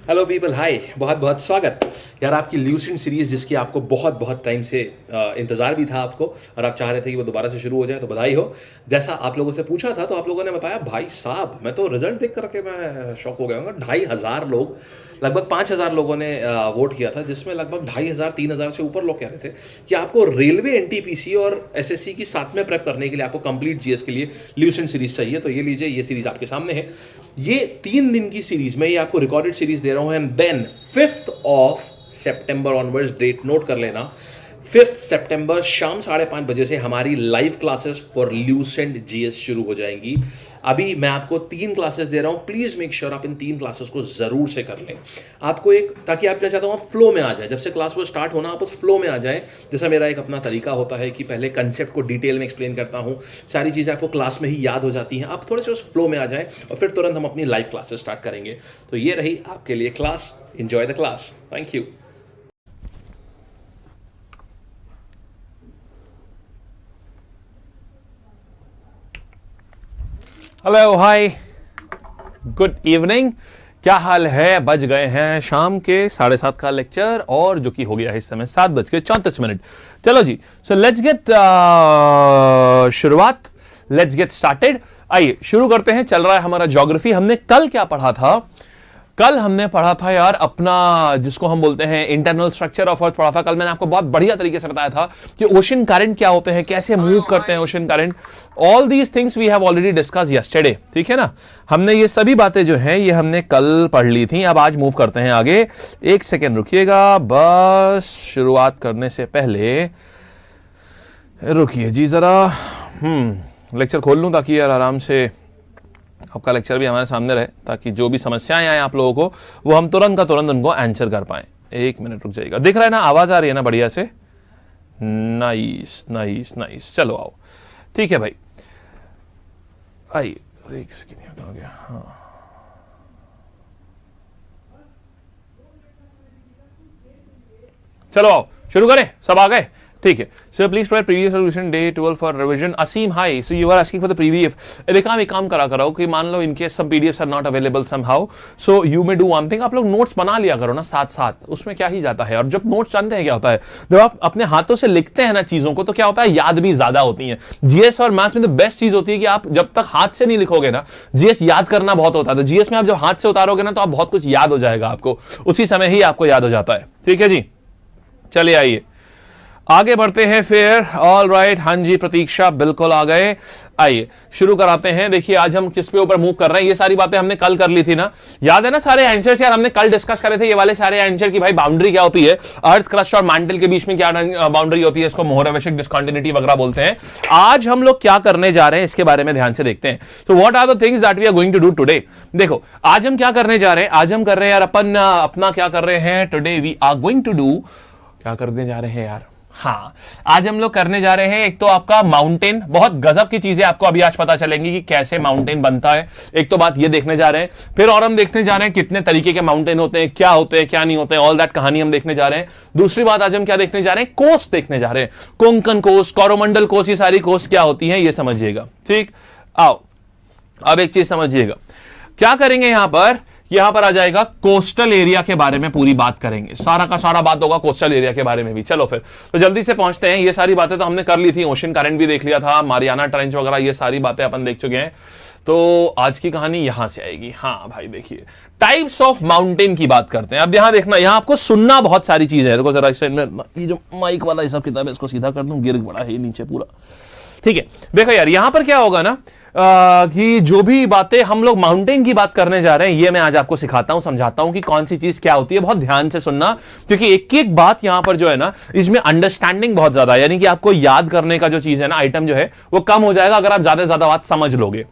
Hello people, हाय, बहुत बहुत स्वागत यार आपकी ल्यूसेंट सीरीज जिसकी आपको बहुत बहुत टाइम से इंतजार भी था आपको और आप चाह रहे थे कि वो दोबारा से शुरू हो जाए, तो बधाई हो। जैसा आप लोगों से पूछा था तो आप लोगों ने बताया भाई साहब, मैं तो रिजल्ट देख करके मैं शॉक हो गया हूँ। 2,500 लोग, लगभग 5,000 लोगों ने वोट किया था, जिसमें लगभग 2,500 3,000 से ऊपर लोग कह रहे थे कि आपको रेलवे एनटीपीसी और एसएससी की साथ में प्रेप करने के लिए आपको कंप्लीट जीएस के लिए ल्यूसेंट सीरीज चाहिए। तो ये लीजिए, ये सीरीज आपके सामने है। ये 3 दिन की सीरीज में, ये आपको रिकॉर्डेड सीरीज दे रहा हूं। And then 5th of September onwards, date note कर लेना, 5th September शाम 5:30 बजे से हमारी live classes for Lucent GS शुरू हो जाएंगी। अभी मैं आपको 3 क्लासेस दे रहा हूं, प्लीज मेक श्योर आप इन 3 क्लासेस को जरूर से कर लें। आपको एक, ताकि आप, मैं चाहता हूं आप फ्लो में आ जाए। जब से क्लास वो स्टार्ट होना, आप उस फ्लो में आ जाए। जैसा मेरा एक अपना तरीका होता है कि पहले कंसेप्ट को डिटेल में एक्सप्लेन करता हूं, सारी चीजें आपको क्लास में ही याद हो जाती हैं। आप थोड़े से उस फ्लो में आ जाए और फिर तुरंत हम अपनी लाइव क्लासेस स्टार्ट करेंगे। तो ये रही आपके लिए class. Enjoy the class. Thank you. Hello, hi, good evening. क्या हाल है? बज गए हैं शाम के 7:30 का लेक्चर, और जो कि हो गया है इस समय 7:34। चलो जी, सो लेट्स गेट शुरुआत, लेट्स गेट स्टार्टेड। आइए शुरू करते हैं। चल रहा है हमारा ज्योग्राफी। हमने कल क्या पढ़ा था? कल हमने पढ़ा था यार अपना, जिसको हम बोलते हैं इंटरनल स्ट्रक्चर ऑफ अर्थ पढ़ा था। कल मैंने आपको बहुत बढ़िया तरीके से बताया था कि ओशन करंट क्या होते हैं, कैसे मूव करते हैं ocean current. All these things we have already discuss yesterday, ठीक है ना। हमने ये सभी बातें जो हैं ये हमने कल पढ़ ली थी। अब आज मूव करते हैं आगे। एक सेकेंड रुकिएगा, बस शुरुआत करने से पहले रुकिए जी जरा। लेक्चर खोल लूं ताकि यार आराम से आपका लेक्चर भी हमारे सामने रहे, ताकि जो भी समस्याएं आए आप लोगों को वो हम तुरंत का तुरंत उनको आंसर कर पाए। 1 मिनट रुक जाइएगा। दिख रहा है ना, आवाज आ रही है ना बढ़िया से? Nice nice nice. चलो आओ, ठीक है भाई, आइए। हो गया, हाँ। चलो आओ शुरू करें। सब आ गए? ठीक है। So please provide previous solution day 12 for revision. Aseem, hi. So you are asking for the previous. देखा, एक काम करा करो कि मान लो in case some PDFs are not available somehow, so you may do one thing, आप लोग नोट्स बना लिया करो ना साथ साथ, उसमें क्या ही जाता है। और जब नोट्स जानते हैं क्या होता है, जब आप अपने हाथों से लिखते हैं ना चीजों को, तो क्या होता है, याद भी ज्यादा होती है। जीएस और मैथ्स में तो बेस्ट चीज होती है कि आप जब तक हाथ से नहीं लिखोगे ना, जीएस याद करना बहुत होता है। तो जीएस में आप जब हाथ से उतारोगे ना, तो आप बहुत कुछ याद हो जाएगा आपको, उसी समय ही आपको याद हो जाता है। ठीक है जी, चलिए आइए आगे बढ़ते हैं फिर। ऑल राइट, हाँ जी, प्रतीक्षा बिल्कुल आ गए। आइए शुरू कराते हैं। देखिए आज हम किस पे ऊपर मूव कर रहे हैं, ये सारी बातें हमने कल कर ली थी ना, याद है ना सारे आंसर्स यार हमने कल डिस्कस करे थे, ये वाले सारे आंसर की भाई बाउंड्री क्या होती है, अर्थ क्रस्ट और मैंटल के बीच में क्या बाउंड्री होती है, इसको मोहरावेशिक डिस्कंटिन्यूटी वगैरह बोलते हैं। आज हम लोग क्या करने जा रहे हैं इसके बारे में ध्यान से देखते हैं। तो what are the things that we are going to do today. देखो आज हम क्या करने जा रहे हैं, आज हम कर रहे हैं यार अपना क्या कर रहे हैं today, we are going to do, क्या करने जा रहे हैं यार, हाँ आज हम लोग करने जा रहे हैं एक तो आपका माउंटेन। बहुत गजब की चीजें आपको अभी आज पता चलेंगी कि कैसे माउंटेन बनता है। एक तो बात ये देखने जा रहे हैं, फिर और हम देखने जा रहे हैं कितने तरीके के माउंटेन होते हैं, क्या होते हैं क्या नहीं होते हैं, ऑल दैट कहानी हम देखने जा रहे हैं। दूसरी बात आज हम क्या देखने जा रहे हैं, कोस्ट देखने जा रहे हैं। कोंकण कोस्ट, कोरोमंडल कोस्ट, ये सारी कोस्ट क्या होती है ये समझिएगा। ठीक, आओ अब एक चीज समझिएगा, क्या करेंगे यहां पर आ जाएगा कोस्टल एरिया के बारे में पूरी बात करेंगे, सारा का सारा बात होगा कोस्टल एरिया के बारे में भी। चलो फिर तो जल्दी से पहुंचते हैं। ये सारी बातें तो हमने कर ली थी, ओशन करंट भी देख लिया था, मारियाना ट्रेंच वगैरह, ये सारी बातें अपन देख चुके हैं। तो आज की कहानी यहां से आएगी। हाँ भाई देखिए, टाइप्स ऑफ माउंटेन की बात करते हैं। अब यहां देखना, यहां आपको सुनना बहुत सारी चीज है। देखो जरा ये जो माइक वाला ये सब किताब है इसको सीधा कर दूं, गिर पड़ा है नीचे पूरा। ठीक है, देखो यार यहां पर क्या होगा ना कि जो भी बातें हम लोग माउंटेन की बात करने जा रहे हैं, ये मैं आज आपको सिखाता हूं, समझाता हूं कि कौन सी चीज क्या होती है। बहुत ध्यान से सुनना, क्योंकि एक एक बात यहां पर जो है ना, इसमें अंडरस्टैंडिंग बहुत ज्यादा है, यानी कि आपको याद करने का जो चीज है ना, आइटम जो है वो कम हो जाएगा अगर आप ज्यादा से ज्यादा बात समझ लोगे।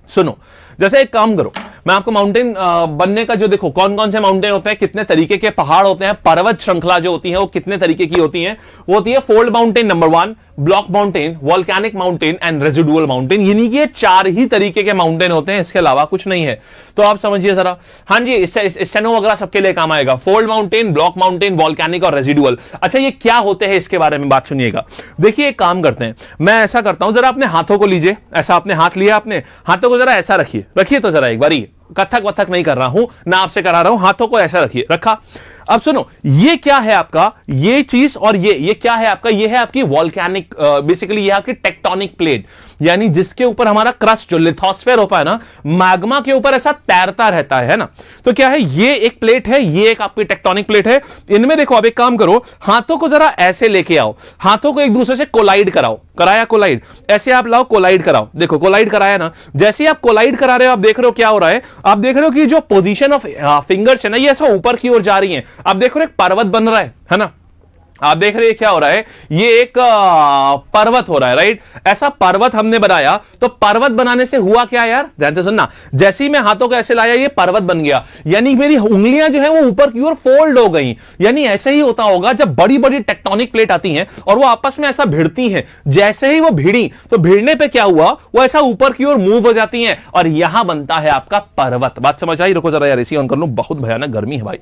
सुनो, जैसे एक काम करो, मैं आपको माउंटेन बनने का जो, देखो कौन कौन से माउंटेन होते हैं, कितने तरीके के पहाड़ होते हैं, पर्वत श्रृंखला जो होती है वो कितने तरीके की होती है, वो होती है fold mountain number 1, block mountain, volcanic mountain and residual mountain. यानी कि ये 4 ही तरीके के माउंटेन होते हैं, इसके अलावा कुछ नहीं है। तो आप समझिए जरा। हाँ जी, इससे स्टेनो वगैरह सबके लिए काम आएगा। Fold mountain, block mountain, volcanic और रेजिडुअल। अच्छा ये क्या होते हैं इसके बारे में बात सुनिएगा। देखिए एक काम करते हैं, मैं ऐसा करता हूं, जरा अपने हाथों को लीजिए, ऐसा अपने हाथ लिया, अपने हाथों को जरा ऐसा रखिए तो जरा एक बारी कथक वथक नहीं कर रहा हूं ना, आपसे करा रहा हूं, हाथों को ऐसा रखिए, रखा। अब सुनो, ये क्या है आपका, ये चीज और ये क्या है आपका, ये है आपकी वॉल्केनिक, बेसिकली ये आपकी टेक्टोनिक प्लेट, यानी जिसके ऊपर हमारा क्रस्ट जो लिथोस्फेयर होता है ना, मैग्मा के ऊपर ऐसा तैरता रहता है ना। तो क्या है, ये एक प्लेट है, ये एक आपकी टेक्टोनिक प्लेट है। इनमें देखो, अब एक काम करो, हाथों को जरा ऐसे लेके आओ, हाथों को एक दूसरे से कोलाइड कराओ, कराया कोलाइड, ऐसे आप लाओ, कोलाइड कराओ, देखो कोलाइड कराया ना। जैसे आप कोलाइड करा रहे हो, आप देख रहे हो क्या हो रहा है, आप देख रहे हो कि जो पोजीशन ऑफ फिंगर्स है ना, ये ऐसा ऊपर की ओर जा रही है। आप देख रहे हो एक पर्वत बन रहा है ना, आप देख रहे हैं क्या हो रहा है, ये एक पर्वत हो रहा है, राइट। ऐसा पर्वत हमने बनाया, तो पर्वत बनाने से हुआ क्या यार, ध्यान से सुनना, जैसे ही मैं हाथों को ऐसे लाया, ये पर्वत बन गया, यानी मेरी उंगलियां जो है वो ऊपर की ओर फोल्ड हो गई। यानी ऐसे ही होता होगा जब बड़ी बड़ी टेक्टोनिक प्लेट आती हैं और वो आपस में ऐसा भिड़ती हैं, जैसे ही वो भिड़ी तो भिड़ने पे क्या हुआ, वो ऐसा ऊपर की ओर मूव हो जाती हैं और यहां बनता है आपका पर्वत। बात समझ आई? रुको जरा यार, एसी ऑन कर लूं, बहुत भयानक गर्मी है भाई।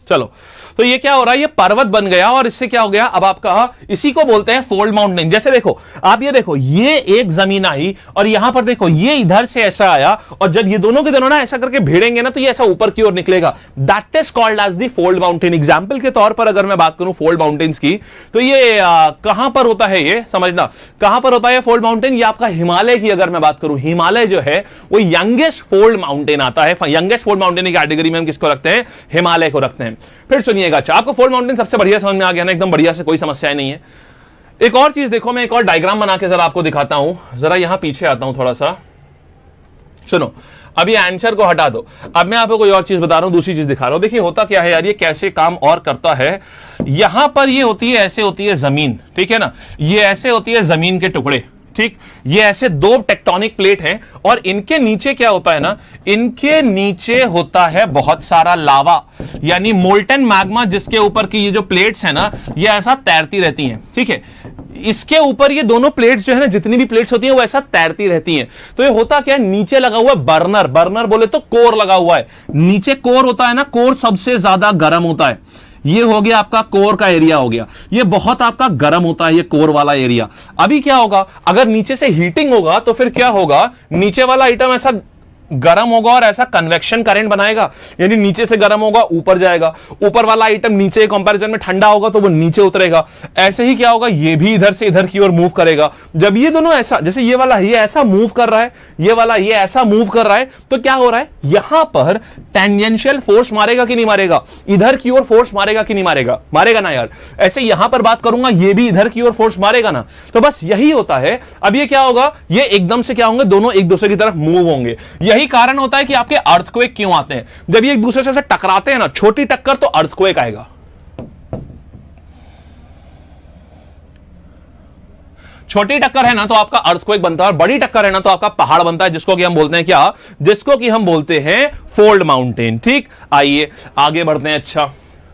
चलो, तो ये क्या हो रहा है, ये पर्वत बन गया और इससे क्या हो गया, अब आपका इसी को बोलते हैं फोल्ड माउंटेन। जैसे देखो, आप ये देखो, ये एक जमीन आई और यहां पर देखो, ये इधर से ऐसा आया और जब ये दोनों के दोनों ना ऐसा करके भिड़ेंगे ना, तो ये ऐसा ऊपर की ओर निकलेगा। That is called as the fold mountain. Example के तौर पर अगर मैं बात करूं फोल्ड माउंटेन्स की, तो ये कहां पर होता है, ये समझना कहां पर होता है फोल्ड माउंटेन। ये आपका हिमालय की अगर मैं बात करूं, हिमालय जो है वो यंगेस्ट फोल्ड माउंटेन आता है। यंगेस्ट फोल्ड माउंटेन की कैटेगरी में हम किसको रखते हैं, हिमालय को रखते हैं। फिर सुनिएगा, अच्छा आपको फोल्ड माउंटेन सबसे बढ़िया समझ में आ गया ना, एकदम बढ़िया से, कोई समस्या नहीं है। एक और चीज देखो, मैं एक और डायग्राम बना के जरा आपको दिखाता हूं, जरा यहां पीछे आता हूं थोड़ा सा, सुनो। अब ये आंसर को हटा दो, अब मैं आपको कोई और चीज बता रहा हूं, दूसरी चीज दिखा रहा हूं। देखिए होता क्या है यार, ये कैसे काम और करता है। यहां पर ये होती है, ऐसे होती है जमीन, ठीक है ना, ये ऐसे होती है जमीन के टुकड़े, ठीक। ये ऐसे दो टेक्टोनिक प्लेट हैं और इनके नीचे क्या होता है ना, इनके नीचे होता है बहुत सारा लावा, यानी मोल्टन मैग्मा, जिसके ऊपर की ये जो प्लेट्स हैं ना, ये ऐसा तैरती रहती हैं, ठीक है। इसके ऊपर ये दोनों प्लेट्स जो है ना, जितनी भी प्लेट्स होती हैं वो ऐसा तैरती रहती हैं। तो ये होता क्या है, नीचे लगा हुआ है बर्नर, बर्नर बोले तो कोर लगा हुआ है, नीचे कोर होता है ना, कोर सबसे ज्यादा गर्म होता है। ये हो गया आपका कोर का एरिया हो गया, ये बहुत आपका गर्म होता है, ये कोर वाला एरिया। अभी क्या होगा, अगर नीचे से हीटिंग होगा तो फिर क्या होगा, नीचे वाला आइटम ऐसा गर्म होगा और ऐसा कन्वेक्शन करंट बनाएगा, यानी नीचे से गर्म होगा ऊपर जाएगा, ऊपर वाला आइटम नीचे कंपैरिजन में ठंडा होगा तो वो नीचे उतरेगा। ऐसे ही क्या होगा, ये भी इधर से इधर की ओर मूव करेगा। जब ये दोनों ऐसा, जैसे ये वाला ये ऐसा मूव कर रहा है, ये वाला ये ऐसा मूव कर रहा है, तो क्या हो रहा है, यहां पर टेंजेंशियल फोर्स मारेगा कि नहीं मारेगा, इधर की ओर फोर्स मारेगा कि नहीं मारेगा, मारेगा ना यार। ऐसे यहां पर बात करूंगा, ये भी इधर की ओर फोर्स मारेगा ना। तो बस यही होता है। अब ये क्या होगा, ये एकदम से क्या होंगे, दोनों एक दूसरे की तरफ मूव होंगे। यही कारण होता है कि आपके अर्थक्वेक क्यों आते हैं। जब ये एक दूसरे से टकराते हैं ना, छोटी टक्कर, तो अर्थक्वेक आएगा। छोटी टक्कर है ना तो आपका अर्थक्वेक बनता है, और बड़ी टक्कर है ना तो आपका पहाड़ बनता है, जिसको कि हम बोलते हैं क्या, जिसको कि हम बोलते हैं फोल्ड माउंटेन। ठीक, आइए आगे बढ़ते हैं। अच्छा,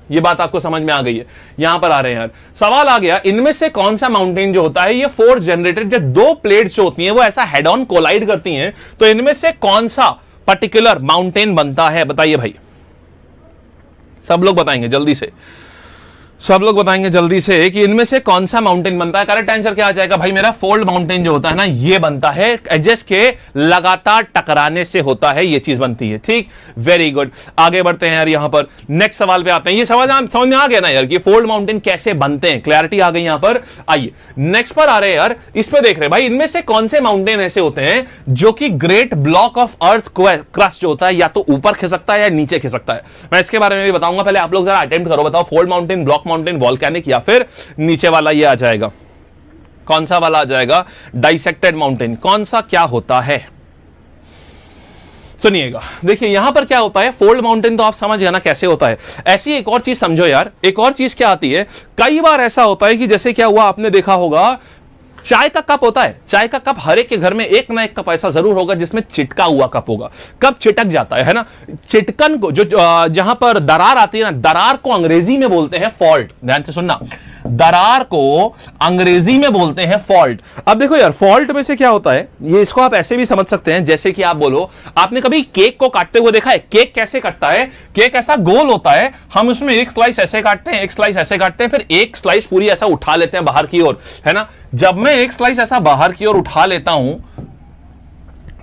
ये बात आपको समझ में आ गई है। यहां पर आ रहे हैं यार, सवाल आ गया, इनमें से कौन सा माउंटेन जो होता है, ये फोर्स जनरेटेड, जब दो प्लेट्स जो होती हैं वो ऐसा हेड ऑन कोलाइड करती हैं, तो इनमें से कौन सा पर्टिकुलर माउंटेन बनता है, बताइए भाई। सब लोग बताएंगे जल्दी से, सब लोग बताएंगे जल्दी से कि इनमें से कौन सा माउंटेन बनता है। करेक्ट आंसर क्या आ जाएगा भाई मेरा, फोल्ड माउंटेन जो होता है ना, ये बनता है एजेस के लगातार टकराने से होता है, ये चीज बनती है। ठीक, वेरी गुड। आगे बढ़ते हैं यार, यहां पर नेक्स्ट सवाल पे आते हैं। ये सवाल समझ में आ गया ना यार कि फोल्ड माउंटेन कैसे बनते हैं, क्लैरिटी आ गई यहां पर। आइए नेक्स्ट पर आ रहे हैं यार, इस पे देख रहे हैं भाई, इनमें से कौन से माउंटेन ऐसे होते हैं जो कि great block of earth crust जो होता है, या तो ऊपर खिसकता है या नीचे खिसकता है। मैं इसके बारे में भी बताऊंगा, पहले आप लोग जरा अटेम्प्ट करो, बताओ fold mountain, block mountain, volcanic, या फिर नीचे वाला ये आ जाएगा, कौन सा वाला आ जाएगा, डाइसेक्टेड माउंटेन, कौन सा क्या होता है। सुनिएगा, देखिए यहां पर क्या होता है, फोल्ड माउंटेन तो आप समझ गए ना कैसे होता है। ऐसी एक और चीज समझो यार, एक और चीज क्या आती है, कई बार ऐसा होता है कि जैसे क्या हुआ, आपने देखा होगा चाय का कप होता है, चाय का कप हर एक के घर में एक ना एक कप ऐसा जरूर होगा जिसमें चिटका हुआ कप होगा। कप चिटक जाता है ना, चिटकन को जो जहां पर दरार आती है ना, दरार को अंग्रेजी में बोलते हैं फॉल्ट। ध्यान से सुनना, दरार को अंग्रेजी में बोलते हैं फॉल्ट। अब देखो यार, फॉल्ट में से क्या होता है, ये इसको आप ऐसे भी समझ सकते हैं, जैसे कि आप बोलो, आपने कभी केक को काटते हुए देखा है, केक कैसे कटता है, केक ऐसा गोल होता है, हम उसमें एक स्लाइस ऐसे काटते हैं, एक स्लाइस ऐसे काटते हैं, फिर एक स्लाइस पूरी ऐसा उठा लेते हैं बाहर की ओर, है ना। जब मैं एक स्लाइस ऐसा बाहर की ओर उठा लेता हूं,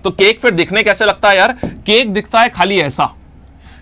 तो केक फिर दिखने कैसे लगता है यार? केक दिखता है खाली ऐसा,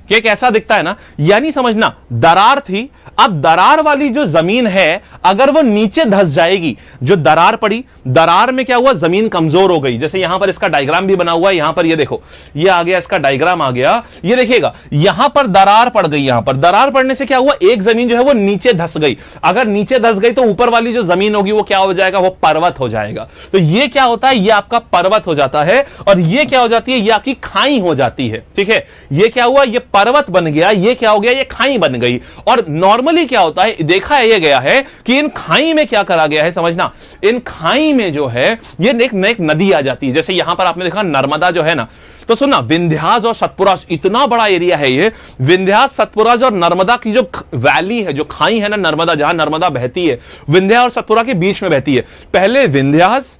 केक ऐसा दिखता है ना, यानी समझना दरार थी, अब दरार वाली जो जमीन है अगर वो नीचे धंस जाएगी, जो दरार पड़ी, दरार में क्या हुआ, जमीन कमजोर हो गई। जैसे यहां पर इसका डायग्राम भी बना हुआ है, यहां पर ये देखो, ये आ गया, इसका डायग्राम आ गया, ये देखिएगा यहां पर दरार पड़ गई, यहां पर दरार पड़ने से क्या हुआ, एक जमीन जो है वो नीचे धंस गई। अगर नीचे धंस गई तो ऊपर वाली जो जमीन होगी वो क्या हो जाएगा, वो पर्वत हो जाएगा। तो ये क्या होता है, ये आपका पर्वत हो जाता है, और ये क्या हो जाती है, ये आपकी खाई हो जाती है। ठीक है, ये क्या हुआ, ये पर्वत बन गया, ये क्या हो गया, ये खाई बन गई। और नॉर्मली क्या होता है, देखा है ये गया है कि इन खाई में क्या करा गया है, समझना, इन खाई में जो है ये एक नदी आ जाती है। जैसे यहां पर आपने देखा नर्मदा जो है ना, तो सुनना, विंध्यास और सतपुरा, इतना बड़ा एरिया है ये, विंध्यास, सतपुरा और नर्मदा की जो वैली है, जो खाई है ना नर्मदा, जहां नर्मदा बहती है, विंध्या और सतपुरा के बीच में बहती है। पहले विंध्यास,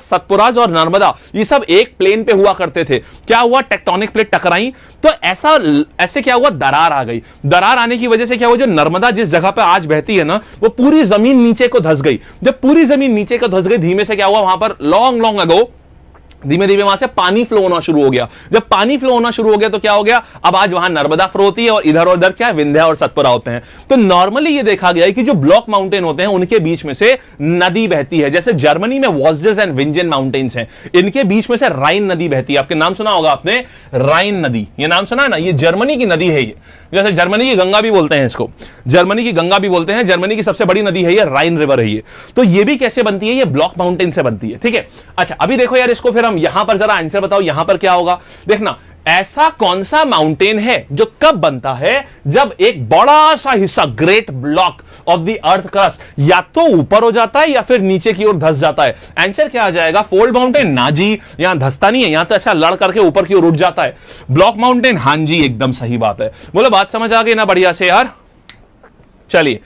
सतपुराज और नर्मदा ये सब एक प्लेन पे हुआ करते थे। क्या हुआ, टेक्टोनिक प्लेट टकराई, तो ऐसे क्या हुआ, दरार आ गई। दरार आने की वजह से क्या हुआ, जो नर्मदा जिस जगह पे आज बहती है ना, वो पूरी जमीन नीचे को धंस गई। जब पूरी जमीन नीचे को धंस गई, धीमे से क्या हुआ, वहां पर लॉन्ग अगो धीमे धीमे वहां से पानी फ्लो होना शुरू हो गया। जब पानी फ्लो होना शुरू हो गया तो क्या हो गया, अब आज वहां नर्मदा फ्लो होती है और इधर क्या है, विंध्या और सतपुरा होते हैं। तो नॉर्मली ये देखा गया है कि जो ब्लॉक माउंटेन होते हैं उनके बीच में से नदी बहती है। जैसे जर्मनी में वॉल्जेस एंड विंजन माउंटेन्स हैं, इनके बीच में से राइन नदी बहती है। आपके नाम सुना होगा आपने, राइन नदी, ये नाम सुना है ना, ये जर्मनी की नदी है। ये जैसे जर्मनी की गंगा भी बोलते हैं इसको, जर्मनी की गंगा भी बोलते हैं, जर्मनी की सबसे बड़ी नदी है ये, राइन रिवर है ये। तो ये भी कैसे बनती है, ये ब्लॉक माउंटेन से बनती है। ठीक है, अच्छा अभी देखो यार, इसको फिर हम यहां पर जरा आंसर बताओ, यहां पर क्या होगा, देखना, ऐसा कौन सा माउंटेन है जो कब बनता है, जब एक बड़ा सा हिस्सा, great block of the earth crust, या तो ऊपर हो जाता है या फिर नीचे की ओर धंस जाता है। आंसर क्या आ जाएगा, फोल्ड माउंटेन। ना जी, यहां धंसता नहीं है, यहां तो ऐसा लड़ करके ऊपर की ओर उठ जाता है। ब्लॉक माउंटेन, हां जी एकदम सही बात है। बोलो बात समझ आ गई ना बढ़िया से यार। चलिए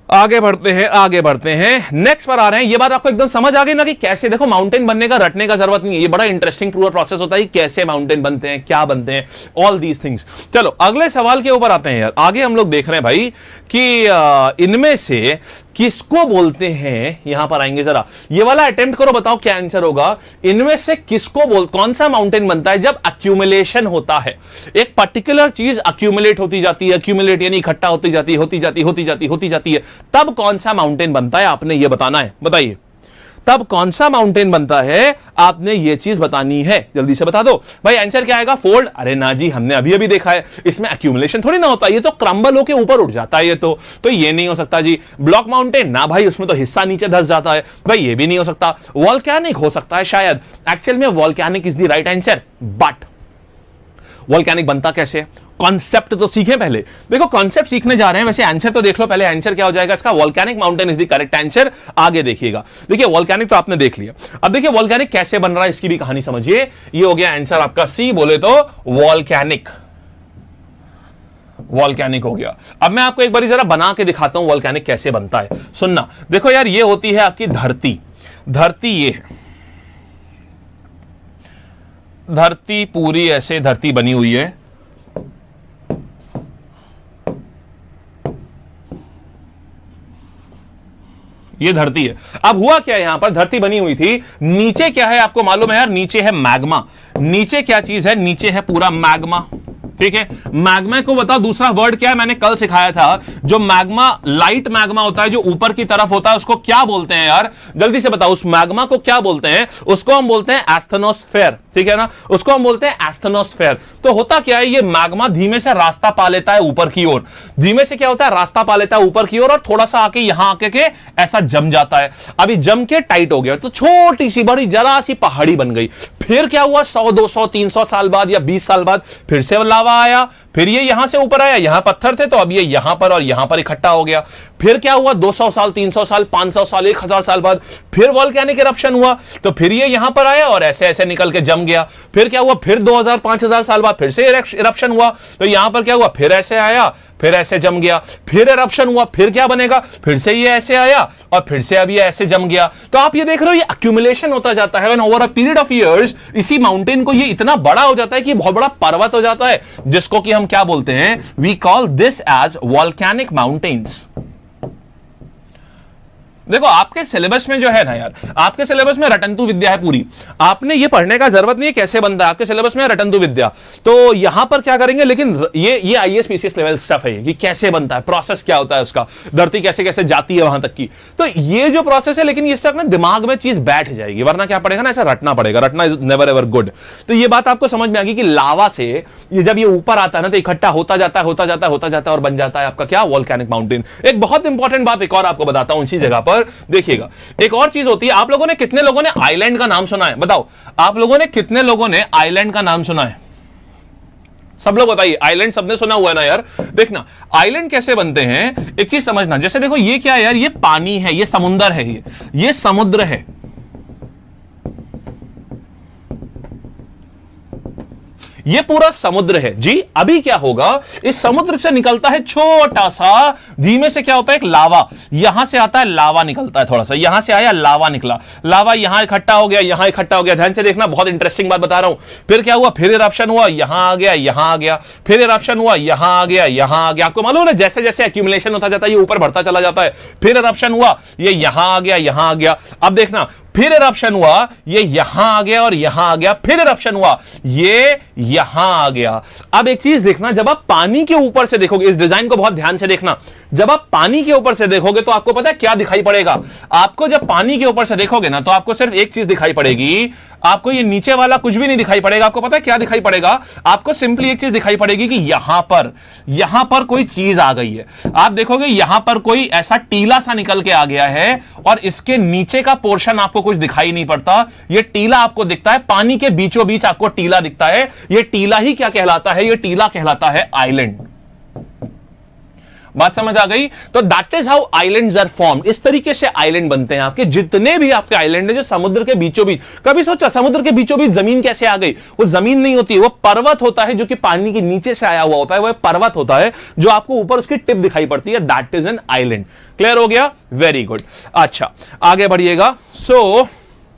आगे बढ़ते हैं नेक्स्ट पर आ रहे हैं। ये बात आपको एकदम समझ आ गई ना कि कैसे, देखो माउंटेन बनने का रटने का जरूरत नहीं है, ये बड़ा इंटरेस्टिंग पूरा प्रोसेस होता है कि कैसे माउंटेन बनते हैं, क्या बनते हैं, ऑल दीज थिंग्स। चलो अगले सवाल के ऊपर आते हैं यार। आगे हम लोग देख रहे हैं भाई कि इनमें से किसको बोलते हैं, यहां पर आएंगे, जरा ये वाला अटेम्प्ट करो, बताओ क्या आंसर होगा। इनमें से किसको कौन सा माउंटेन बनता है जब अक्यूमुलेशन होता है, एक पर्टिकुलर चीज अक्यूमुलेट होती जाती है, अक्यूमुलेट यानी इकट्ठा होती जाती है, तब कौन सा माउंटेन बनता है, आपने ये बताना है। बताइए तब कौन सा माउंटेन बनता है, आपने ये चीज बतानी है, जल्दी से बता दो भाई। आंसर क्या आएगा, फोल्ड। अरे ना जी, हमने अभी अभी देखा है, इसमें एक्यूमुलेशन थोड़ी ना होता, ये तो क्रम्बल होके ऊपर उठ जाता है, ये तो ये नहीं हो सकता जी। ब्लॉक माउंटेन, ना भाई, उसमें तो हिस्सा नीचे धंस जाता है, भाई ये भी नहीं हो सकता। वॉल्केनिक हो सकता है शायद, एक्चुअल में volcanic is the right answer, but volcanic बनता कैसे, कॉन्सेप्ट तो सीखें पहले। देखो कॉन्सेप्ट सीखने जा रहे हैं, वैसे आंसर तो देख लो पहले, आंसर क्या हो जाएगा इसका, volcanic mountain is the correct answer. आगे देखिएगा, देखिए वॉल्केनिक तो आपने देख लिया, अब देखिए वॉल्केनिक कैसे बन रहा है, इसकी भी कहानी समझिए। ये हो गया आंसर आपका सी, बोले तो वॉल्केनिक हो गया। अब मैं आपको एक बार जरा बना के दिखाता हूं वॉल्केनिक कैसे बनता है, सुनना। देखो यार, ये होती है आपकी धरती ये है, धरती पूरी ऐसे धरती बनी हुई है, ये धरती है। अब हुआ क्या है, यहां पर धरती बनी हुई थी, नीचे क्या है आपको मालूम है यार, नीचे है मैग्मा। नीचे क्या चीज है, नीचे है पूरा मैग्मा। ठीक है, मैग्मा को बताओ दूसरा वर्ड क्या है, मैंने कल सिखाया था, जो मैग्मा, लाइट मैग्मा होता है जो ऊपर की तरफ होता है, उसको क्या बोलते हैं यार, जल्दी से बताओ, उस मैग्मा को क्या बोलते हैं, उसको हम बोलते हैं एस्थेनोस्फेयर। ठीक है ना, उसको हम बोलते हैं एस्थेनोस्फेयर। तो होता क्या है, ये मैग्मा धीमे से रास्ता पा लेता है ऊपर की ओर, धीमे से क्या होता है, रास्ता पा लेता है ऊपर की ओर, और थोड़ा सा आके यहां आके के ऐसा जम जाता है। अभी जम के टाइट हो गया, तो छोटी सी बड़ी जरा सी पहाड़ी बन गई। फिर क्या हुआ, 100 200 300 साल बाद या 20 साल बाद फिर से लावा आया, फिर ये यहां से ऊपर आया, यहां पत्थर थे तो अब ये यहां पर और यहां पर इकट्ठा हो गया। फिर क्या हुआ, 200 साल 300 साल 500 साल 1000 साल बाद फिर वॉल्केनिक इरप्शन हुआ, तो फिर ये यहां पर आया और ऐसे ऐसे निकल के जम गया। फिर क्या हुआ, फिर 2000 5000 साल बाद फिर से इरप्शन हुआ, तो यहां पर क्या हुआ, फिर ऐसे आया, फिर ऐसे जम गया, फिर इरप्शन हुआ, फिर क्या बनेगा, फिर से ये ऐसे आया और फिर से अब ये ऐसे जम गया। तो आप ये देख रहे हो, ये अक्यूमुलेशन होता जाता है, when over a period of years इसी माउंटेन को ये इतना बड़ा हो जाता है कि बहुत बड़ा पर्वत हो जाता है, जिसको कि हम क्या बोलते हैं, we call this as volcanic mountains. देखो आपके सिलेबस में जो है ना यार, आपके सिलेबस में रटंतु विद्या है पूरी, आपने ये पढ़ने का जरूरत नहीं है कैसे बनता है, आपके सिलेबस में रटंतु विद्या। तो यहां पर क्या करेंगे, लेकिन ये आईएएस पीसीएस लेवल स्टफ है कि कैसे बनता है, प्रोसेस क्या होता है उसका, धरती कैसे कैसे जाती है वहां तक की। तो ये जो प्रोसेस है, लेकिन इससे अपने दिमाग में चीज बैठ जाएगी, वरना क्या पड़ेगा ना, ऐसा रटना पड़ेगा। रटना इज नेवर एवर गुड। तो ये बात आपको समझ में आ गई कि लावा से ये जब ये ऊपर आता है ना, तो इकट्ठा होता जाता है और बन जाता है आपका क्या, वोल्केनिक माउंटेन। एक बहुत इंपॉर्टेंट बात एक और आपको बताता हूं इसी जगह पर, देखिएगा एक और चीज होती है। आप लोगों ने कितने लोगों ने आइलैंड का नाम सुना है, बताओ आप लोगों ने कितने लोगों ने आइलैंड का नाम सुना है? सब लोग बताइए, आइलैंड सबने सुना हुआ है ना यार। देखना आइलैंड कैसे बनते हैं, एक चीज समझना। जैसे देखो ये क्या है यार, ये पानी है, ये समुंदर है, ये समुद्र है, ये पूरा समुद्र है जी। अभी क्या होगा, इस समुद्र से निकलता है छोटा सा, धीमे से क्या होता है, एक लावा यहां से आता है, लावा निकलता है थोड़ा सा, यहां से आया लावा निकला, लावा यहां इकट्ठा हो गया, यहां इकट्ठा हो गया। ध्यान से देखना, बहुत इंटरेस्टिंग बात बता रहा हूं। फिर क्या हुआ, फिर इरप्शन हुआ, यहां आ गया, यहां आ गया, फिर इरप्शन हुआ, यहां आ गया, यहां आ गया। आपको मालूम है जैसे जैसे एक्यूमुलेशन होता जाता है, ये ऊपर बढ़ता चला जाता है। फिर इरप्शन हुआ, ये यहां आ गया, यहां आ गया। अब देखना, फिर इरप्शन हुआ, ये यहां आ गया और यहां आ गया, फिर इरप्शन हुआ, ये यहां आ गया। अब एक चीज देखना, जब आप पानी के ऊपर से देखोगे, इस डिजाइन को बहुत ध्यान से देखना, जब आप पानी के ऊपर से देखोगे तो आपको पता है क्या दिखाई पड़ेगा। आपको जब पानी के ऊपर से देखोगे ना, तो आपको सिर्फ एक चीज दिखाई पड़ेगी, आपको ये नीचे वाला कुछ भी नहीं दिखाई पड़ेगा। आपको पता है क्या दिखाई पड़ेगा, आपको सिंपली एक चीज दिखाई पड़ेगी कि यहां पर कोई चीज आ गई है। आप देखोगे यहां पर कोई ऐसा टीला सा निकल के आ गया है, और इसके नीचे का पोर्शन आपको कुछ दिखाई नहीं पड़ता। ये टीला आपको दिखता है, पानी के बीचों बीच आपको टीला दिखता है। ये टीला ही क्या कहलाता है, ये टीला कहलाता है आइलैंड। बात समझ आ गई? तो that is how islands are form. इस तरीके से आइलैंड बनते हैं आपके, जितने भी आपके आइलैंड है जो समुद्र के बीचों बीच। कभी सोचा समुद्र के बीचों बीच जमीन कैसे आ गई? वो जमीन नहीं होती है, वो पर्वत होता है जो कि पानी के नीचे से आया हुआ होता है। वो पर्वत होता है जो आपको ऊपर उसकी टिप दिखाई पड़ती है, that is an island. Clear हो गया? Very good. अच्छा आगे बढ़िएगा। सो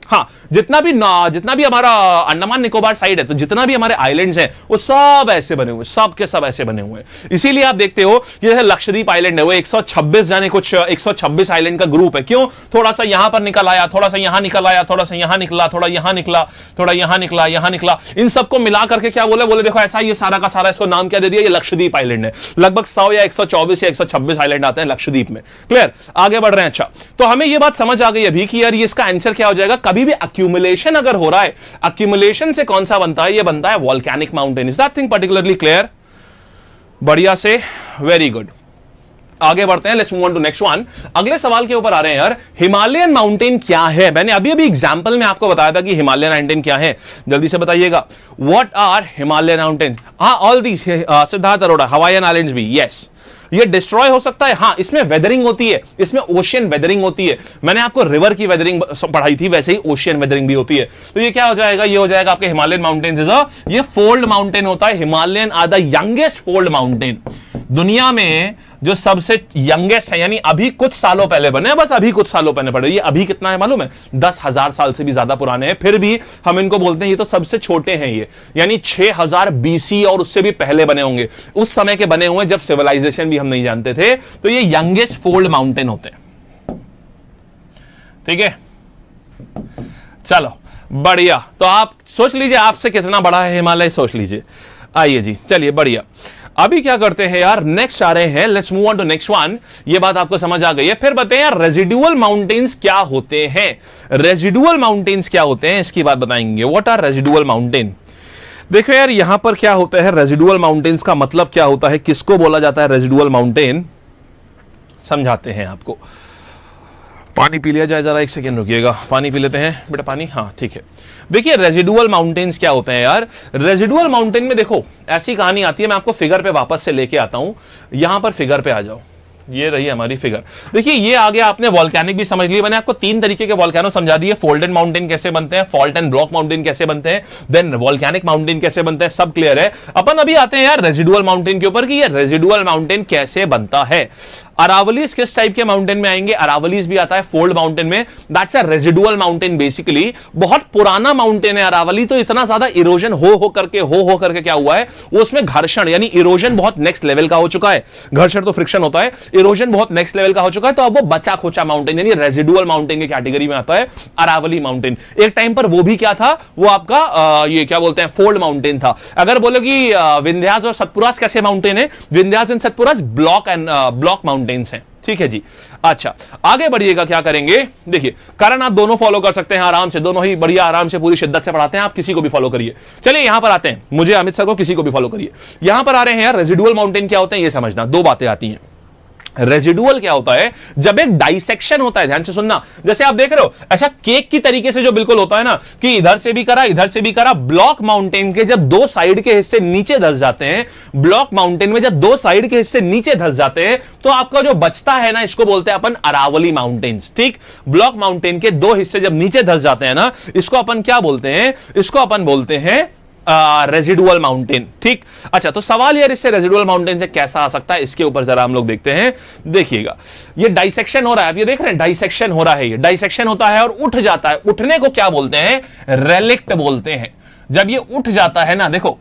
हाँ, जितना भी हमारा अंडमान निकोबार साइड है, तो जितना भी हमारे आइलैंड्स हैं वो सब ऐसे बने हुए, सब के सब ऐसे बने हुए हैं। इसीलिए आप देखते हो कि जैसे लक्षद्वीप आइलैंड है, वो 126 जाने कुछ 126 आइलैंड का ग्रुप है। क्यों? थोड़ा सा यहां पर निकल आया, थोड़ा सा यहां निकल आया, थोड़ा सा यहां निकला, थोड़ा यहां निकला, थोड़ा यहां निकला, यहां निकला। इन सबको मिला करके क्या बोले देखो ऐसा ये सारा का सारा इसको नाम क्या दे दिया, ये लक्षद्वीप आइलैंड है। लगभग 100 या 124 या 126 आइलैंड आते हैं लक्षद्वीप में। क्लियर? आगे बढ़ रहे हैं। अच्छा, तो हमें ये बात समझ आ गई अभी कि यार ये इसका आंसर क्या हो जाएगा। कभी भी अक्यूमुलेशन अगर हो रहा है, अक्यूमुलेशन से कौन सा बनता है? ये बनता है volcanic mountain. Is that thing particularly clear? बढ़िया से, वेरी गुड। आगे बढ़ते हैं, let's move on to next one. अगले सवाल के ऊपर आ रहे हैं यार, हिमालयन माउंटेन क्या है? मैंने अभी एग्जांपल में आपको बताया था कि हिमालयन माउंटेन क्या है। जल्दी से बताइएगा, व्हाट आर हिमालयन माउंटेन? हाँ, all these, Siddharth Arora, Hawaiian islands भी, यस। ये डिस्ट्रॉय हो सकता है, हाँ, इसमें वेदरिंग होती है, इसमें ओशियन वेदरिंग होती है। मैंने आपको रिवर की वेदरिंग पढ़ाई थी, वैसे ही ओशियन वेदरिंग भी होती है। तो ये क्या हो जाएगा? ये हो जाएगा आपके हिमालयन माउंटेन्स इज अ, ये फोल्ड माउंटेन होता है। Himalayan are the youngest fold mountain. दुनिया में जो सबसे यंगेस्ट है, यानी अभी कुछ सालों पहले बने, बस अभी कुछ सालों पहले पड़े। ये अभी कितना है मालूम है? 10,000 साल से भी ज्यादा पुराने हैं, फिर भी हम इनको बोलते हैं ये तो सबसे छोटे हैं। ये यानी 6000 BC और उससे भी पहले बने होंगे, उस समय के बने हुए जब सिविलाइजेशन भी हम नहीं जानते थे। तो ये यंगेस्ट फोल्ड माउंटेन होते हैं। ठीक है, चलो बढ़िया। तो आप सोच लीजिए आपसे कितना बड़ा है हिमालय, सोच लीजिए। आइए जी, चलिए बढ़िया। अभी क्या करते हैं यार, नेक्स्ट आ रहे हैं, let's move on to next one. ये बात आपको समझ आ गई है। फिर बताएं यार, रेजिडुअल माउंटेन्स क्या होते हैं? रेजिडुअल माउंटेन्स क्या होते हैं, इसकी बात बताएंगे। What are residual mountain? देखो यार, यहां पर क्या होता है, रेजिडुअल माउंटेन्स का मतलब क्या होता है, किसको बोला जाता है रेजिडुअल माउंटेन? समझाते हैं आपको। पानी पी लिया जाए, जरा एक सेकेंड रुकिएगा, पानी पी लेते हैं बेटा, पानी। हाँ ठीक है। देखिए रेजिडुअल माउंटेन्स क्या होते हैं यार। रेजिडुअल माउंटेन में देखो ऐसी कहानी आती है, मैं आपको फिगर पे वापस से लेके आता हूं। यहां पर फिगर पे आ जाओ, ये रही हमारी फिगर। देखिए ये आ गया, आपने वॉल्केनिक भी समझ लिया। मैंने आपको 3 तरीके के वॉल्केनो समझा दिए। फोल्डेड माउंटेन कैसे बनते हैं, फॉल्ट एंड ब्लॉक माउंटेन कैसे बनते हैं, देन वॉल्केनिक माउंटेन कैसे बनते हैं, सब क्लियर है। अपन अभी आते हैं यार रेजिडुअल माउंटेन के ऊपर कि ये रेजिडुअल माउंटेन कैसे बनता है। अरावलीज किस टाइप के माउंटेन में आएंगे? अरावलीज भी आता है फोल्ड माउंटेन में, that's a residual mountain basically. बहुत पुराना माउंटेन है अरावली, तो इतना ज्यादा इरोजन हो करके क्या हुआ है, वो उसमें घर्षण यानी इरोजन बहुत नेक्स्ट लेवल का हो चुका है। घर्षण तो फ्रिक्शन होता है, इरोजन बहुत नेक्स्ट लेवल का हो चुका है, तो अब वो बचा खोचा माउंटेन यानी रेजिडुअल माउंटेन की कैटेगरी में आता है अरावली माउंटेन। एक टाइम पर वो भी क्या था, वो आपका ये क्या बोलते हैं, फोल्ड माउंटेन था। अगर बोलो कि विंध्यास और सतपुरास कैसे माउंटेन है, विंध्यास एंड सतपुरास ब्लॉक माउंटेन्स हैं, ठीक है जी। अच्छा आगे बढ़िएगा, क्या करेंगे, देखिए कारण आप दोनों फॉलो कर सकते हैं आराम से, दोनों ही बढ़िया आराम से पूरी शिद्दत से पढ़ाते हैं, आप किसी को भी फॉलो करिए। चलिए यहां पर आते हैं, मुझे अमित सर को किसी को भी फॉलो करिए। यहां पर आ रहे हैं यार, रेजिडुअल माउंटेन क्या होते हैं ये समझना, दो बातें आती हैं। रेजिडुअल क्या होता है, जब एक डाइसेक्शन होता है, ध्यान से सुनना, जैसे आप देख रहे हो ऐसा केक की तरीके से जो बिल्कुल होता है ना, कि इधर से भी करा इधर से भी करा। ब्लॉक माउंटेन के जब दो साइड के हिस्से नीचे धंस जाते हैं, ब्लॉक माउंटेन में जब दो साइड के हिस्से नीचे धंस जाते हैं, तो आपका जो बचता है ना, इसको बोलते हैं अपन अरावली माउंटेन्स, ठीक। ब्लॉक माउंटेन के दो हिस्से जब नीचे धंस जाते हैं ना, इसको अपन क्या बोलते हैं, इसको अपन बोलते हैं रेजिडुअल माउंटेन, ठीक। अच्छा तो सवाल यार, इससे रेजिडुअल माउंटेन से कैसा आ सकता है, इसके ऊपर जरा हम लोग देखते हैं। देखिएगा ये डाइसेक्शन हो रहा है, आप ये देख रहे हैं डाइसेक्शन हो रहा है, ये डाइसेक्शन होता है और उठ जाता है। उठने को क्या बोलते हैं, रेलिक्ट बोलते हैं। जब ये उठ जाता है ना, देखो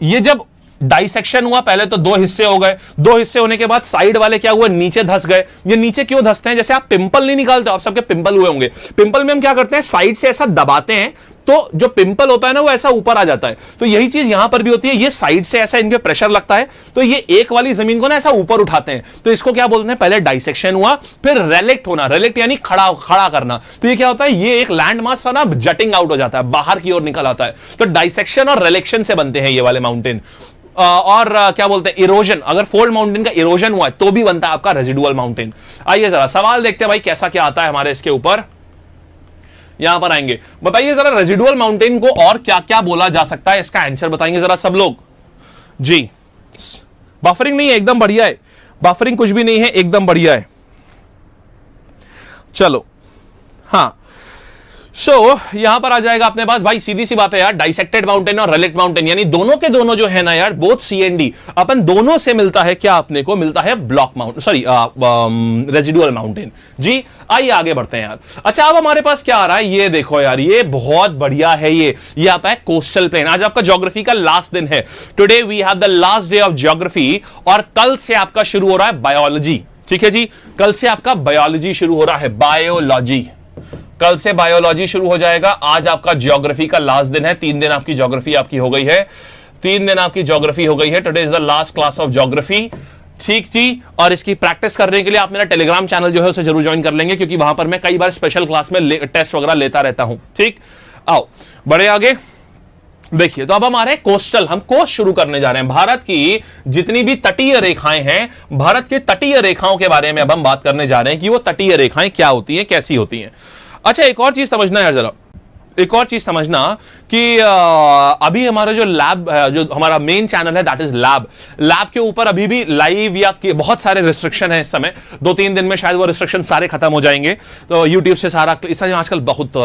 ये जब डाइसेक्शन हुआ, पहले तो दो हिस्से हो गए, दो हिस्से होने के बाद साइड वाले क्या हुए, नीचे धस गए। ये नीचे क्यों धसते हैं, जैसे आप पिंपल नहीं निकालते, आप सबके पिंपल हुए होंगे, पिंपल में हम क्या करते हैं, साइड से ऐसा दबाते हैं, तो जो पिंपल होता है ना वो ऐसा ऊपर आ जाता है। तो यही चीज यहां पर भी होती है, ये साइड से ऐसा इनके प्रेशर लगता है, तो ये एक वाली जमीन को ना ऐसा ऊपर उठाते हैं, तो इसको क्या बोलते हैं, पहले डाइसेक्शन हुआ, फिर रेलिक्ट होना, रेलिक्ट यानी खड़ा करना। तो ये क्या होता है, ये एक लैंड मास सा ना जटिंग आउट हो जाता है, बाहर की ओर निकल आता है। तो डाइसेक्शन और रेलिक्शन से बनते हैं ये वाले माउंटेन। और क्या बोलते हैं, इरोजन, अगर फोल्ड माउंटेन का इरोजन हुआ है तो भी बनता है आपका रेजिडुअल माउंटेन। आइए जरा सवाल देखते हैं भाई, कैसा क्या आता है हमारे इसके ऊपर। यहां पर आएंगे, बताइए जरा रेजिडुअल माउंटेन को और क्या क्या बोला जा सकता है, इसका आंसर बताएंगे जरा सब लोग जी। बफरिंग नहीं है, एकदम बढ़िया है, बफरिंग कुछ भी नहीं है, एकदम बढ़िया है। चलो हाँ, यहां पर आ जाएगा अपने पास भाई, सीधी सी बात है यार, डाइसेक्टेड माउंटेन और रेलिक्ट माउंटेन, यानी दोनों के दोनों जो है ना यार, बोथ सीएनडी, अपन दोनों से मिलता है क्या, अपने को मिलता है block mountain, sorry residual mountain ji. आइए आगे बढ़ते हैं यार। अच्छा अब हमारे पास क्या आ रहा है, ये देखो यार, ये बहुत बढ़िया है, ये आता है कोस्टल प्लेन। आज आपका ज्योग्राफी का लास्ट दिन है, today we have the last day of geography, और कल से आपका शुरू हो रहा है बायोलॉजी, ठीक है जी। कल से आपका बायोलॉजी शुरू हो रहा है, बायोलॉजी, कल से बायोलॉजी शुरू हो जाएगा। आज आपका ज्योग्राफी का लास्ट दिन है, 3 दिन आपकी ज्योग्राफी आपकी हो गई है, 3 दिन आपकी ज्योग्राफी हो गई है। Today is the last class of geography, ठीक जी। और इसकी प्रैक्टिस करने के लिए आप मेरा टेलीग्राम चैनल जो है उसे जरूर ज्वाइन कर लेंगे, क्योंकि वहां पर मैं कई बार स्पेशल क्लास में टेस्ट वगैरह लेता रहता हूं, ठीक। आओ बड़े आगे देखिए, तो अब हम आ रहे हैं कोस्टल, हम कोस्ट शुरू करने जा रहे हैं। भारत की जितनी भी तटीय रेखाएं हैं, भारत की तटीय रेखाओं के बारे में अब हम बात करने जा रहे हैं कि वो तटीय रेखाएं क्या होती हैं, कैसी होती हैं। अच्छा एक और चीज समझना यार जरा, एक और चीज समझना कि अभी हमारा जो लैब, जो हमारा मेन चैनल है दैट इज लैब के ऊपर अभी भी लाइव या बहुत सारे रिस्ट्रिक्शन है इस समय। 2-3 दिन में शायद वो रिस्ट्रिक्शन सारे खत्म हो जाएंगे। तो यूट्यूब से सारा, इस समय आजकल बहुत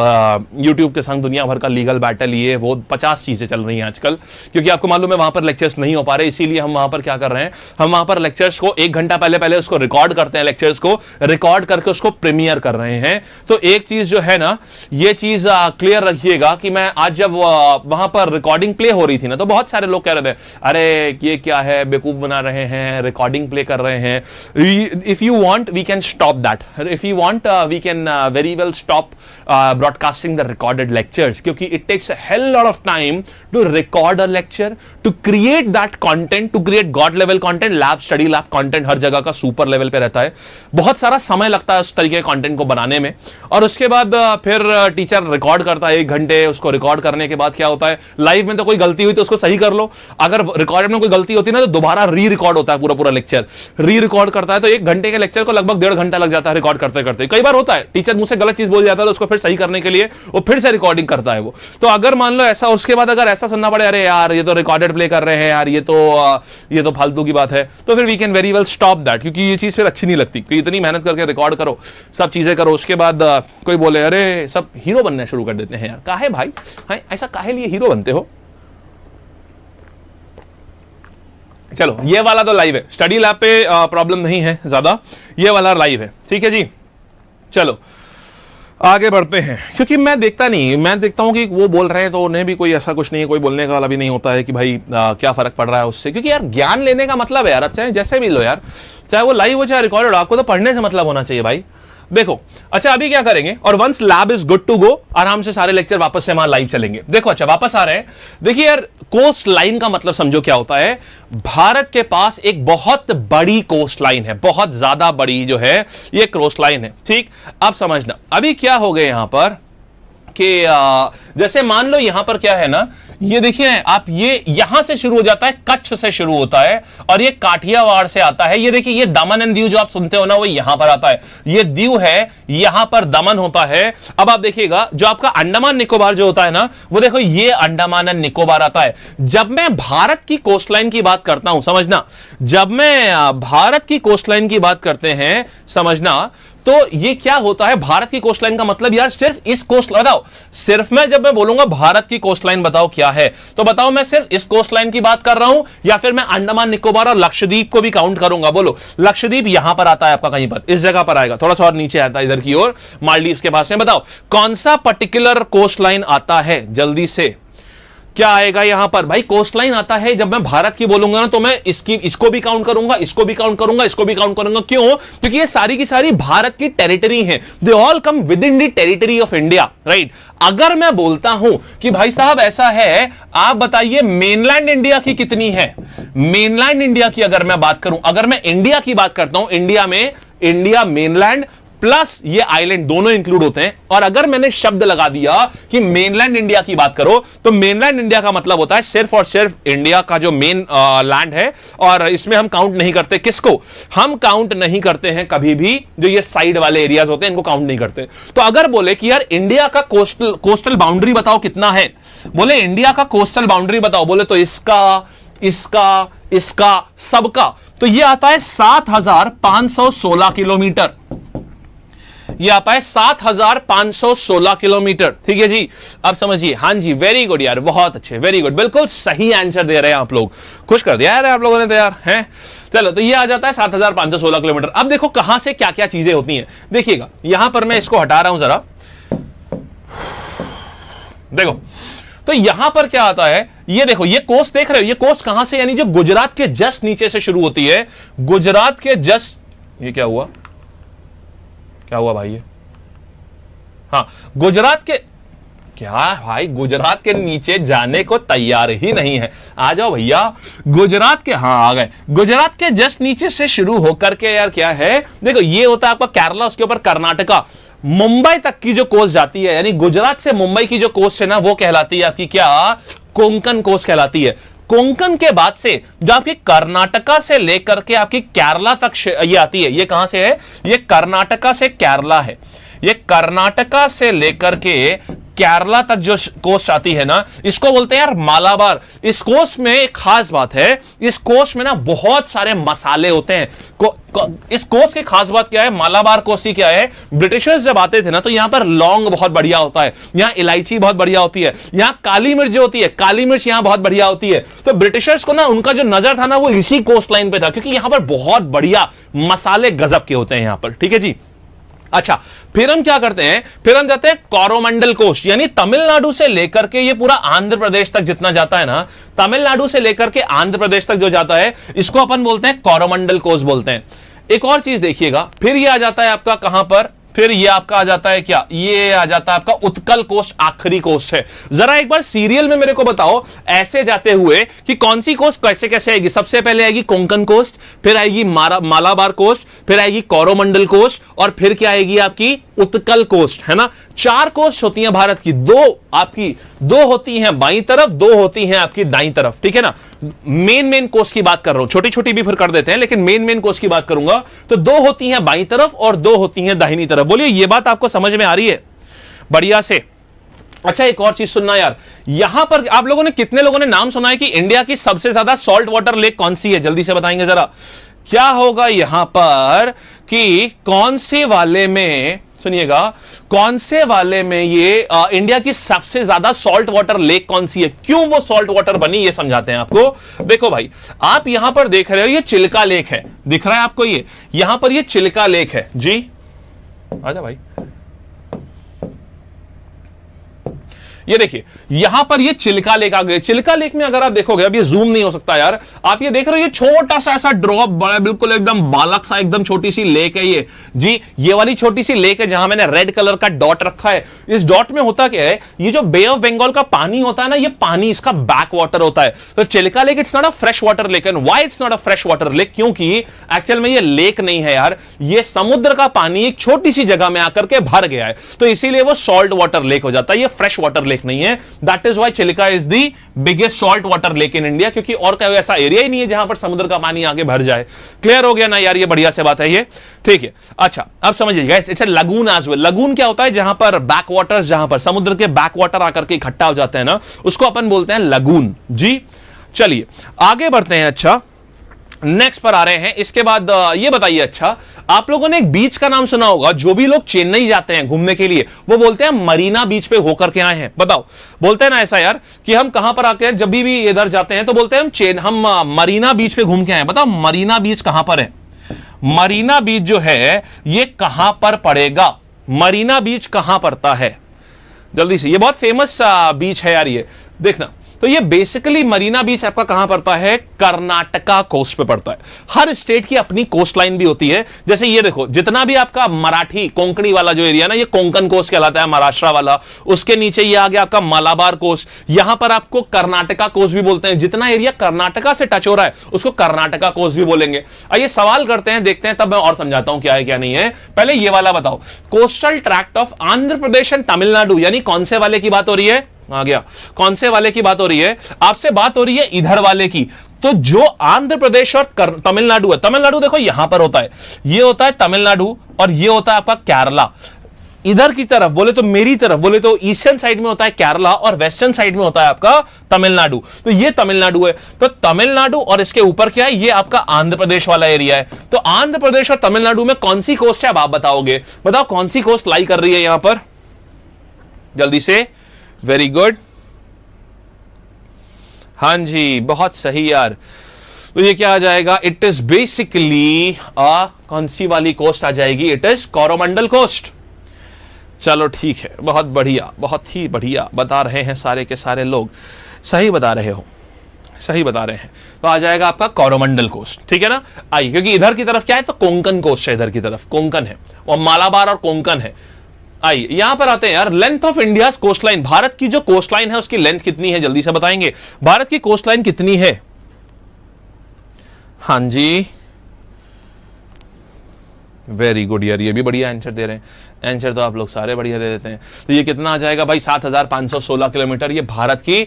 यूट्यूब के संग दुनिया भर का लीगल बैटल, ये वो 50 चीजें चल रही हैं आजकल, क्योंकि आपको मालूम है वहां पर लेक्चर्स नहीं हो पा रहे। इसीलिए हम वहां पर क्या कर रहे हैं, हम वहां पर लेक्चर्स को 1 घंटा पहले उसको रिकॉर्ड करते हैं, लेक्चर्स को रिकॉर्ड करके उसको प्रीमियर कर रहे हैं। तो एक चीज जो है ना, ये चीज क्लियर रखिएगा कि मैं आज जब वहां पर रिकॉर्डिंग प्ले हो रही थी ना, तो बहुत सारे लोग कह रहे थे अरे ये क्या है, बेवकूफ बना रहे हैं, रिकॉर्डिंग प्ले कर रहे हैं। If you want we can stop that, if you want we can very well stop broadcasting the recorded lectures, क्योंकि it takes a hell lot of time to record a lecture, to create that content, to create god level content. Lab study lab content हर जगह का super level पे रहता है, बहुत सारा समय लगता है उस तरीके के कंटेंट को बनाने में। और उसके बाद फिर टीचर रिकॉर्ड करता है 1 घंटे, उसको रिकॉर्ड करने के बाद क्या होता है, लाइव में तो कोई गलती हुई तो उसको सही कर लो, अगर रिकॉर्ड में कोई गलती होती है ना तो दोबारा री रिकॉर्ड होता है, पूरा लेक्चर री रिकॉर्ड करता है। तो 1 घंटे के लेक्चर को लगभग 1.5 घंटा लग जाता है रिकॉर्ड करते करते। कई बार होता है टीचर मुझसे गलत चीज बोल जाता है, तो उसको फिर सही करने के लिए वो फिर से रिकॉर्डिंग करता है वो। तो अगर मान लो ऐसा, उसके बाद अगर ऐसा सुनना पड़े, अरे यार ये तो रिकॉर्डेड प्ले कर रहे हैं यार, ये तो फालतू की बात है, तो फिर we can very well stop that, क्योंकि ये चीज फिर अच्छी नहीं लगती कि इतनी मेहनत करके रिकॉर्ड करो, सब चीजें करो, उसके बाद कोई बोले अरे सब हीरो बनने शुरू कर देते हैं यार। काहे भाई, हाँ ऐसा काहे लिए हीरो बनते हो? चलो ये वाला तो लाइव है, स्टडी लैब पे प्रॉब्लम नहीं है ज्यादा, ये वाला लाइव है, ठीक है जी। चलो आगे बढ़ते हैं, क्योंकि मैं देखता नहीं, मैं देखता हूं कि वो बोल रहे हैं तो उन्हें भी कोई ऐसा कुछ नहीं है, कोई बोलने का वाला भी नहीं होता है कि भाई क्या फर्क पड़ रहा है उससे, क्योंकि यार ज्ञान लेने का मतलब है यार, चाहे जैसे भी लो यार, चाहे वो लाइव हो चाहे रिकॉर्डेड, आपको तो पढ़ने से मतलब होना चाहिए भाई। देखो अच्छा अभी क्या करेंगे, और once lab is good to go, आराम से सारे लेक्चर वापस से वहां लाइव चलेंगे। देखो अच्छा वापस आ रहे हैं, देखिए यार कोस्ट लाइन का मतलब समझो क्या होता है। भारत के पास एक बहुत बड़ी कोस्ट लाइन है, बहुत ज्यादा बड़ी जो है ये कोस्ट लाइन है, ठीक। अब समझना अभी क्या हो गए यहां पर कि जैसे मान लो यहां पर क्या है ना, ये देखिए आप, ये यहां से शुरू हो जाता है, कच्छ से शुरू होता है और ये काठियावाड़ से आता है। ये देखिए ये दमन एंड दीव जो आप सुनते हो ना, वो यहां पर आता है, ये दीव है, यहां पर दमन होता है। अब आप देखिएगा जो आपका अंडमान निकोबार जो होता है ना, वो देखो ये अंडमान एंड निकोबार आता है। जब मैं भारत की कोस्टलाइन की बात करता हूं, समझना, जब मैं भारत की कोस्टलाइन की बात करते हैं, समझना, तो ये क्या होता है, भारत की कोस्टलाइन का मतलब यार सिर्फ इस कोस्ट, बताओ सिर्फ मैं जब मैं बोलूंगा भारत की कोस्टलाइन बताओ क्या है, तो बताओ मैं सिर्फ इस कोस्टलाइन की बात कर रहा हूं या फिर मैं अंडमान निकोबार और लक्षद्वीप को भी काउंट करूंगा। बोलो, लक्षद्वीप यहां पर आता है आपका, कहीं पर इस जगह पर आएगा, थोड़ा सा और नीचे आता है इधर की ओर, मालदीव्स के पास में। बताओ कौन सा पर्टिकुलर कोस्टलाइन आता है, जल्दी से क्या आएगा यहां पर भाई, कोस्टलाइन आता है। जब मैं भारत की बोलूंगा ना तो मैं इसको भी काउंट करूंगा, इसको भी काउंट करूंगा, इसको भी काउंट करूंगा। क्यों? क्योंकि ये सारी की सारी भारत की टेरिटरी हैं, they all come with in the territory of India, right. अगर मैं बोलता हूं कि भाई साहब ऐसा है, आप बताइए मेनलैंड इंडिया की कितनी है, मेनलैंड इंडिया की अगर मैं बात करूं, अगर मैं इंडिया की बात करता हूं, इंडिया में इंडिया मेनलैंड प्लस ये आइलैंड दोनों इंक्लूड होते हैं, और अगर मैंने शब्द लगा दिया कि मेनलैंड इंडिया की बात करो, तो मेनलैंड इंडिया का मतलब होता है सिर्फ और सिर्फ इंडिया का जो मेन लैंड है, और इसमें हम काउंट नहीं करते किसको, हम काउंट नहीं करते हैं कभी भी जो ये साइड वाले एरियाज होते हैं, इनको काउंट नहीं करते। तो अगर बोले कि यार इंडिया का कोस्टल बाउंड्री बताओ कितना है, बोले इंडिया का कोस्टल बाउंड्री बताओ, बोले तो इसका इसका इसका सबका, तो ये आता है 7,516 किलोमीटर, ये आता है 7,516 किलोमीटर, ठीक है जी। अब समझिए, हाँ जी वेरी गुड यार, बहुत अच्छे, वेरी गुड, बिल्कुल सही आंसर दे रहे हैं आप लोग, खुश कर दिया यार आप लोगों ने तो यार, हैं। चलो तो ये आ जाता है 7,516 किलोमीटर। अब देखो कहां से क्या क्या चीजें होती हैं, देखिएगा यहां पर मैं इसको हटा रहा हूं जरा, देखो तो यहां पर क्या आता है, ये देखो ये कोस्ट देख रहे हो, ये कोस्ट कहां से, यानी जो गुजरात के जस्ट नीचे से शुरू होती है, गुजरात के जस्ट, ये क्या हुआ, क्या हुआ भाई, ये हाँ गुजरात के, क्या भाई गुजरात के नीचे जाने को तैयार ही नहीं है, आ जाओ भैया गुजरात के, हाँ आ गए, गुजरात के जस्ट नीचे से शुरू होकर के यार क्या है, देखो ये होता है आपका केरला, उसके ऊपर कर्नाटका, मुंबई तक की जो कोस्ट जाती है, यानी गुजरात से मुंबई की जो कोस्ट है ना, वो कहलाती है आपकी क्या, कोंकण कोस्ट कहलाती है। कोंकण के बाद से जो आपकी कर्नाटका से लेकर के आपकी केरला तक ये आती है, ये कहां से है, ये कर्नाटका से केरला है, ये कर्नाटका से लेकर के केरला तक जो कोस्ट आती है ना, इसको बोलते हैं यार मालाबार। इस कोस्ट में एक खास बात है, इस कोस्ट में ना बहुत सारे मसाले होते हैं। इस कोस्ट की खास बात क्या है, मालाबार कोस्ट की क्या है, ब्रिटिशर्स जब आते थे ना तो यहां पर लौंग बहुत बढ़िया होता है, यहां इलायची बहुत बढ़िया होती है, यहां काली मिर्च जो होती है, काली मिर्च यहां बहुत बढ़िया होती है। तो ब्रिटिशर्स को ना उनका जो नजर था ना वो इसी कोस्ट लाइन पे था, क्योंकि यहां पर बहुत बढ़िया मसाले गजब के होते हैं यहां पर, ठीक है जी। अच्छा फिर हम क्या करते हैं, फिर हम जाते हैं कोरोमंडल कोस्ट, यानी तमिलनाडु से लेकर के ये पूरा आंध्र प्रदेश तक जितना जाता है ना, तमिलनाडु से लेकर के आंध्र प्रदेश तक जो जाता है, इसको अपन बोलते हैं कोरोमंडल कोस्ट बोलते हैं। एक और चीज देखिएगा, फिर ये आ जाता है आपका कहां पर, फिर ये आपका आ जाता है क्या, ये आ जाता है आपका उत्कल कोस्ट, आखिरी कोस्ट है। जरा एक बार सीरियल में मेरे को बताओ ऐसे जाते हुए कि कौन सी कोस्ट कैसे कैसे आएगी। सबसे पहले आएगी कोंकण कोस्ट, फिर आएगी मालाबार कोस्ट, फिर आएगी कोरोमंडल कोस्ट, और फिर क्या आएगी आपकी उत्कल कोस्ट, है ना। 4 कोस्ट होती हैं भारत की, दो होती हैं बाईं तरफ, 2 होती हैं आपकी दाईं तरफ, ठीक है ना। मेन कोस्ट की बात कर रहा हूं, छोटी छोटी भी फिर कर देते हैं, लेकिन मेन कोस्ट की बात करूंगा तो 2 होती हैं बाईं तरफ और 2 होती हैं दाहिनी तरफ। बोलिए ये बात आपको समझ में आ रही है बढ़िया से। अच्छा एक और चीज सुनना यार, यहां पर आप लोगों ने, कितने लोगों ने नाम सुना है कि इंडिया की सबसे ज्यादा सॉल्ट वाटर लेक कौन सी है, जल्दी से बताएंगे जरा। क्या होगा यहां पर कि कौन से वाले में सुनिएगा, कौन से वाले में ये इंडिया की सबसे ज्यादा सॉल्ट वाटर लेक कौन सी है, क्यों वो सॉल्ट वाटर बनी, ये समझाते हैं आपको। देखो भाई, आप यहां पर देख रहे हो ये चिल्का लेक है, दिख रहा है आपको, ये यहां पर ये चिल्का लेक है जी। आजा भाई, ये देखिए यहां पर ये चिल्का लेक आ गए। चिल्का लेक में अगर आप देखोगे, अब ये जूम नहीं हो सकता यार, आप ये देख रहे हो, ये छोटा सा ऐसा ड्रॉप बड़ा, बिल्कुल एकदम बालक सा, एकदम छोटी सी लेक है ये जी। ये वाली छोटी सी लेक है जहां मैंने रेड कलर का डॉट रखा है। इस डॉट में होता क्या है, ये जो बे ऑफ बंगाल का पानी होता है ना, ये पानी इसका बैक वाटर होता है। तो Chilka lake it's not a fresh water lake. And why it's not a fresh water lake, क्योंकि एक्चुअल में ये लेक नहीं है यार, ये समुद्र का पानी एक छोटी सी जगह में आकर के भर गया है, तो इसीलिए वो सॉल्ट वाटर लेक हो जाता है, ये फ्रेश वाटर लेक नहीं है। That is why Chilka is the biggest salt water lake in India, क्योंकि और कोई ऐसा एरिया ही नहीं है जहां पर समुद्र का पानी आके भर जाए। क्लियर हो गया ना यार, ये बढ़िया से बात है ये, ठीक है। अच्छा अब समझिए guys, it's a lagoon as well. Lagoon क्या होता है, जहां पर बैक वाटर्स, जहां पर समुद्र के बैक वाटर आकर के इकट्ठा हो जाते हैं ना, उसको अपन बोलते हैं लगून जी। चलिए आगे बढ़ते हैं। अच्छा नेक्स्ट पर आ रहे हैं। इसके बाद ये बताइए, अच्छा आप लोगों ने एक बीच का नाम सुना होगा, जो भी लोग चेन्नई जाते हैं घूमने के लिए वो बोलते हैं मरीना बीच पे होकर के आए हैं। बताओ, बोलते हैं ना ऐसा यार कि हम कहां पर आके, जब भी इधर जाते हैं तो बोलते हैं हम मरीना बीच पे घूम के आए। बताओ मरीना बीच कहां पर है, मरीना बीच जो है ये कहां पर पड़ेगा, मरीना बीच कहां पड़ता है जल्दी से, ये बहुत फेमस बीच है यार ये, देखना। तो ये बेसिकली मरीना बीच आपका कहां पड़ता है, कर्नाटका कोस्ट पे पड़ता है। हर स्टेट की अपनी कोस्ट लाइन भी होती है। जैसे ये देखो, जितना भी आपका मराठी कोंकणी वाला जो एरिया ना, ये कोंकण कोस्ट कहलाता है, महाराष्ट्र वाला। उसके नीचे ये आ गया आपका मालाबार कोस्ट, यहां पर आपको कर्नाटका कोस्ट भी बोलते हैं। जितना एरिया कर्नाटका से टच हो रहा है उसको कर्नाटका कोस्ट भी बोलेंगे। आइए सवाल करते हैं, देखते हैं, तब मैं और समझाता हूं क्या है क्या नहीं है। पहले ये वाला बताओ, coastal tract of Andhra Pradesh and Tamil Nadu, यानी कौन से वाले की बात हो रही है, आ गया, कौन से वाले की बात हो रही है, आपसे बात हो रही है इधर वाले की। तो जो आंध्र प्रदेश और तमिलनाडु है, तमिलनाडु देखो यहां पर होता है, ये होता है तमिलनाडु, और ये होता है आपका केरला। इधर की तरफ बोले तो, मेरी तरफ बोले तो, ईस्टर्न साइड में होता है केरला और वेस्टर्न साइड में होता है आपका तमिलनाडु। तो ये तमिलनाडु है, तो तमिलनाडु और इसके ऊपर क्या है, ये आपका आंध्र प्रदेश वाला एरिया है। तो आंध्र प्रदेश और तमिलनाडु में कौन सी कोस्ट है, अब आप बताओगे, बताओ कौन सी कोस्ट लाई कर रही है यहां पर, जल्दी से। वेरी गुड, हां जी बहुत सही यार। तो ये क्या आ जाएगा, इट इज बेसिकली कौन सी वाली कोस्ट आ जाएगी, इट इज कोरोमंडल कोस्ट। चलो ठीक है, बहुत बढ़िया, बहुत ही बढ़िया बता रहे हैं सारे के सारे लोग, सही बता रहे हो, सही बता रहे हैं। तो आ जाएगा आपका कोरोमंडल कोस्ट, ठीक है ना। आइए, क्योंकि इधर की तरफ क्या है, तो कोंकण कोस्ट है, इधर की तरफ कोंकण है, और मालाबार और कोंकण है। आइए यहां पर आते हैं यार, length of India coast line, Bharat की जो कोस्ट लाइन है उसकी लेंथ कितनी है, जल्दी से बताएंगे, भारत की कोस्ट लाइन कितनी है। हां जी वेरी गुड यार, ये भी बढ़िया आंसर दे रहे हैं, आंसर तो आप लोग सारे बढ़िया दे देते हैं। तो ये कितना आ जाएगा भाई, 7516 किलोमीटर, ये भारत की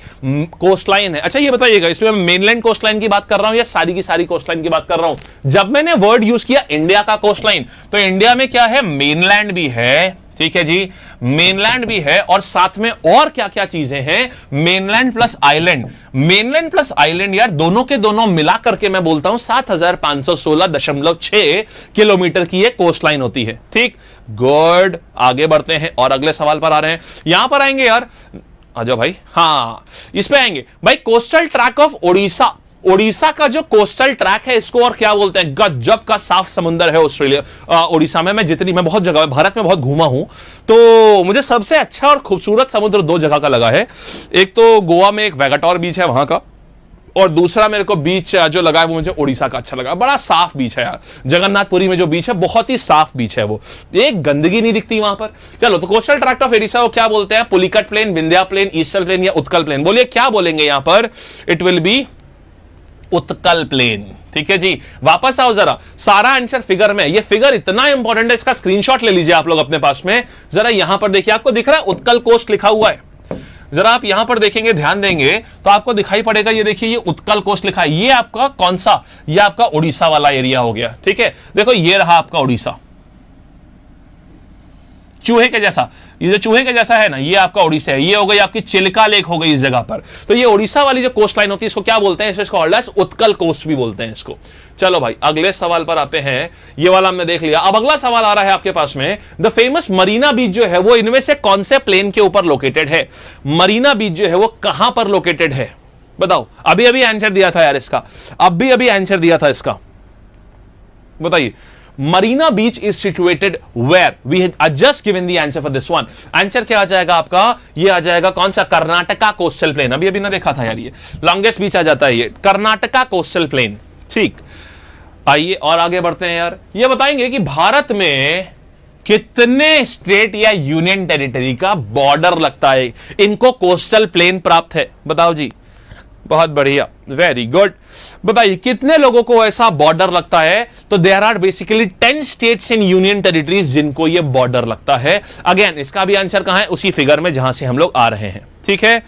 कोस्ट लाइन है। अच्छा ये बताइएगा, इसमें मैं मेनलैंड कोस्ट लाइन की बात कर रहा हूं या सारी की सारी कोस्ट लाइन की बात कर रहा हूं। जब मैंने वर्ड यूज किया इंडिया का कोस्ट लाइन, तो इंडिया में क्या है, मेनलैंड भी है, ठीक है जी, मेनलैंड भी है, और साथ में और क्या क्या चीजें हैं, mainland plus island. Mainland plus island यार, दोनों के दोनों मिला करके मैं बोलता हूं 7516.6 किलोमीटर की ये कोस्ट लाइन होती है, ठीक। गुड, आगे बढ़ते हैं और अगले सवाल पर आ रहे हैं। यहां पर आएंगे यार, आ जाओ भाई, हां इस पे आएंगे भाई, coastal track of Odisha. Odisha का जो कोस्टल ट्रैक है इसको और क्या बोलते हैं, गजब का साफ समुंदर है ऑस्ट्रेलिया, ओडिशा में। मैं बहुत जगह भारत में बहुत घूमा हूं, तो मुझे सबसे अच्छा और खूबसूरत समुद्र दो जगह का लगा है। एक तो गोवा में एक वेगाटोर बीच है वहां का, और दूसरा मेरे को बीच जो लगा है वो मुझे ओडिशा का अच्छा लगा। बड़ा साफ बीच है यार, जगन्नाथपुरी में जो बीच है बहुत ही साफ बीच है, वो एक गंदगी नहीं दिखती वहां पर। चलो, तो कोस्टल ट्रैक्ट ऑफ ओडिशा को क्या बोलते हैं, Pulicat plain, Vindhya plain, eastern plain या उत्कल प्लेन। बोलिए क्या बोलेंगे यहां पर, it will be Utkal plain, ठीक है जी। वापस आओ जरा, सारा आंसर फिगर में, ये फिगर इतना इंपॉर्टेंट है, इसका स्क्रीनशॉट ले लीजिए आप लोग अपने पास में। जरा यहां पर देखिए, आपको दिख रहा है उत्कल कोस्ट लिखा हुआ है, जरा आप यहां पर देखेंगे, ध्यान देंगे तो आपको दिखाई पड़ेगा, ये देखिए ये उत्कल कोस्ट लिखा है। ये आपका कौन सा, ये आपका उड़ीसा वाला एरिया हो गया, ठीक है। देखो ये रहा आपका उड़ीसा, चूहे के जैसा, ये जो चूहे के जैसा है ना, ये आपका ओडिशा है, ये हो गई आपकी चिल्का लेक हो गई इस जगह पर। तो ये ओडिशा वाली जो कोस्ट लाइन होती है इसको क्या बोलते हैं, इसको उत्कल कोस्ट भी बोलते हैं इसको। चलो भाई अगले सवाल पर आते हैं, ये वाला हमने देख लिया। अब अगला सवाल आ रहा है आपके पास में, द फेमस मरीना बीच जो है वो इनमें से कौन से प्लेन के ऊपर लोकेटेड है? मरीना बीच जो है वो कहां पर लोकेटेड है बताओ। अभी अभी आंसर दिया था यार इसका, अभी आंसर दिया था इसका, बताइए। Marina Beach is situated where? We have just given the answer for this one. Answer क्या आ जाएगा आपका? ये आ जाएगा कौन सा? Karnataka coastal plain. अभी ना देखा था यार, ये लॉन्गेस्ट बीच आ जाता है ये, कर्नाटका कोस्टल प्लेन। ठीक, आइए और आगे बढ़ते हैं यार। ये बताएंगे कि भारत में कितने स्टेट या यूनियन टेरिटरी का बॉर्डर लगता है इनको कोस्टल प्लेन प्राप्त है? बताओ जी। बहुत बढ़िया, वेरी गुड। बताइए कितने लोगों को ऐसा बॉर्डर लगता है? तो there are basically 10 states in union territories जिनको ये बॉर्डर लगता है। अगेन इसका भी आंसर कहां है? उसी फिगर में जहां से हम लोग आ रहे हैं। ठीक है,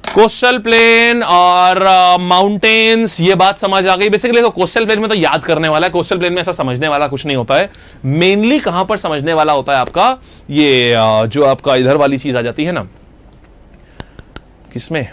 कोस्टल प्लेन और माउंटेन्स, ये बात समझ आ गई। बेसिकली कोस्टल प्लेन में तो याद करने वाला है, कोस्टल प्लेन में ऐसा समझने वाला कुछ नहीं होता है। मेनली कहां पर समझने वाला होता है आपका? ये जो आपका इधर वाली चीज आ जाती है ना, किसमें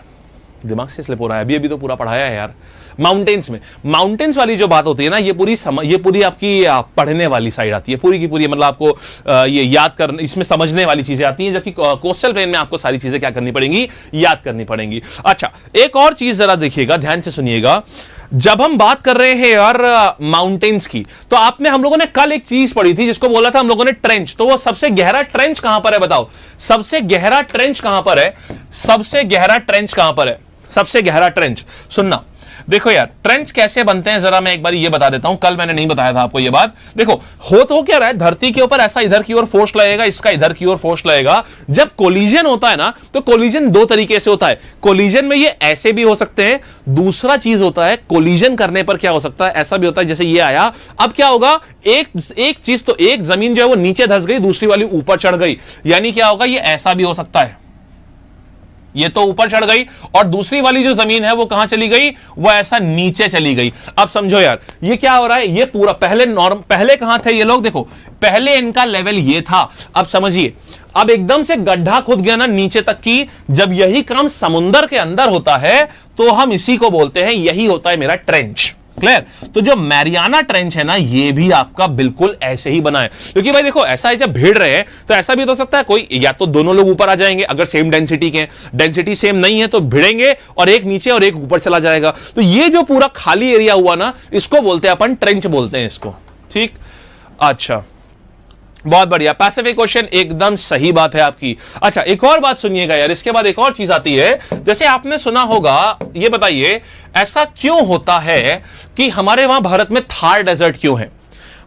दिमाग से स्लिप हो रहा है, अभी तो पूरा पढ़ाया है यार। माउंटेन्स में, माउंटेन्स वाली जो बात होती है ना, ये पूरी आपकी पढ़ने वाली साइड आती है, पूरी की पूरी, मतलब आपको ये याद करने, इसमें समझने वाली चीजें आती हैं, जबकि कोस्टल प्लेन में आपको सारी चीजें क्या करनी पड़ेंगी? याद करनी पड़ेंगी। अच्छा, एक और चीज जरा देखिएगा, ध्यान से सुनिएगा। जब हम बात कर रहे हैं यार माउंटेन्स की, तो आपने, हम लोगों ने कल एक चीज पढ़ी थी जिसको बोला था हम लोगों ने ट्रेंच। तो वो सबसे गहरा ट्रेंच कहां पर है बताओ? सबसे गहरा ट्रेंच कहां पर है? सबसे गहरा ट्रेंच कहां पर है? सबसे गहरा ट्रेंच सुनना। देखो यार, ट्रेंच कैसे बनते हैं जरा मैं एक बार ये बता देता हूं, कल मैंने नहीं बताया था आपको ये बात। देखो हो तो क्या रहा है, धरती के ऊपर ऐसा इधर की ओर फोर्स लगेगा, इसका इधर की ओर फोर्स लगेगा। जब कोलिजन होता है ना, तो कोलिजन दो तरीके से होता है। कोलिजन में ये ऐसे भी हो सकते हैं, दूसरा चीज होता है कोलिजन करने पर क्या हो सकता है, ऐसा भी होता है जैसे ये आया। अब क्या होगा, एक चीज तो, एक जमीन जो है वो नीचे धंस गई, दूसरी वाली ऊपर चढ़ गई, यानी क्या होगा, ये ऐसा भी हो सकता है, ये तो ऊपर चढ़ गई और दूसरी वाली जो जमीन है वो कहां चली गई, वो ऐसा नीचे चली गई। अब समझो यार ये क्या हो रहा है, ये पूरा पहले कहां थे ये लोग? देखो पहले इनका लेवल ये था। अब समझिए, अब एकदम से गड्ढा खुद गया ना नीचे तक की। जब यही काम समुद्र के अंदर होता है तो हम इसी को बोलते हैं, यही होता है मेरा ट्रेंच। क्लियर? तो जो मैरियाना ट्रेंच है ना, ये भी आपका बिल्कुल ऐसे ही बना है। क्योंकि भाई देखो, ऐसा है जब भिड़ रहे हैं तो ऐसा भी हो सकता है कोई, या तो दोनों लोग ऊपर आ जाएंगे अगर सेम डेंसिटी के, डेंसिटी सेम नहीं है तो भिड़ेंगे और एक नीचे और एक ऊपर चला जाएगा। तो ये जो पूरा खाली एरिया हुआ ना, इसको बोलते हैं अपन ट्रेंच बोलते हैं इसको। ठीक, अच्छा बहुत बढ़िया, पैसिफिक ओशन एकदम सही बात है आपकी। अच्छा एक और बात सुनिएगा यार, इसके बाद एक और चीज आती है। जैसे आपने सुना होगा, ये बताइए ऐसा क्यों होता है कि हमारे वहां भारत में थार डेजर्ट क्यों है,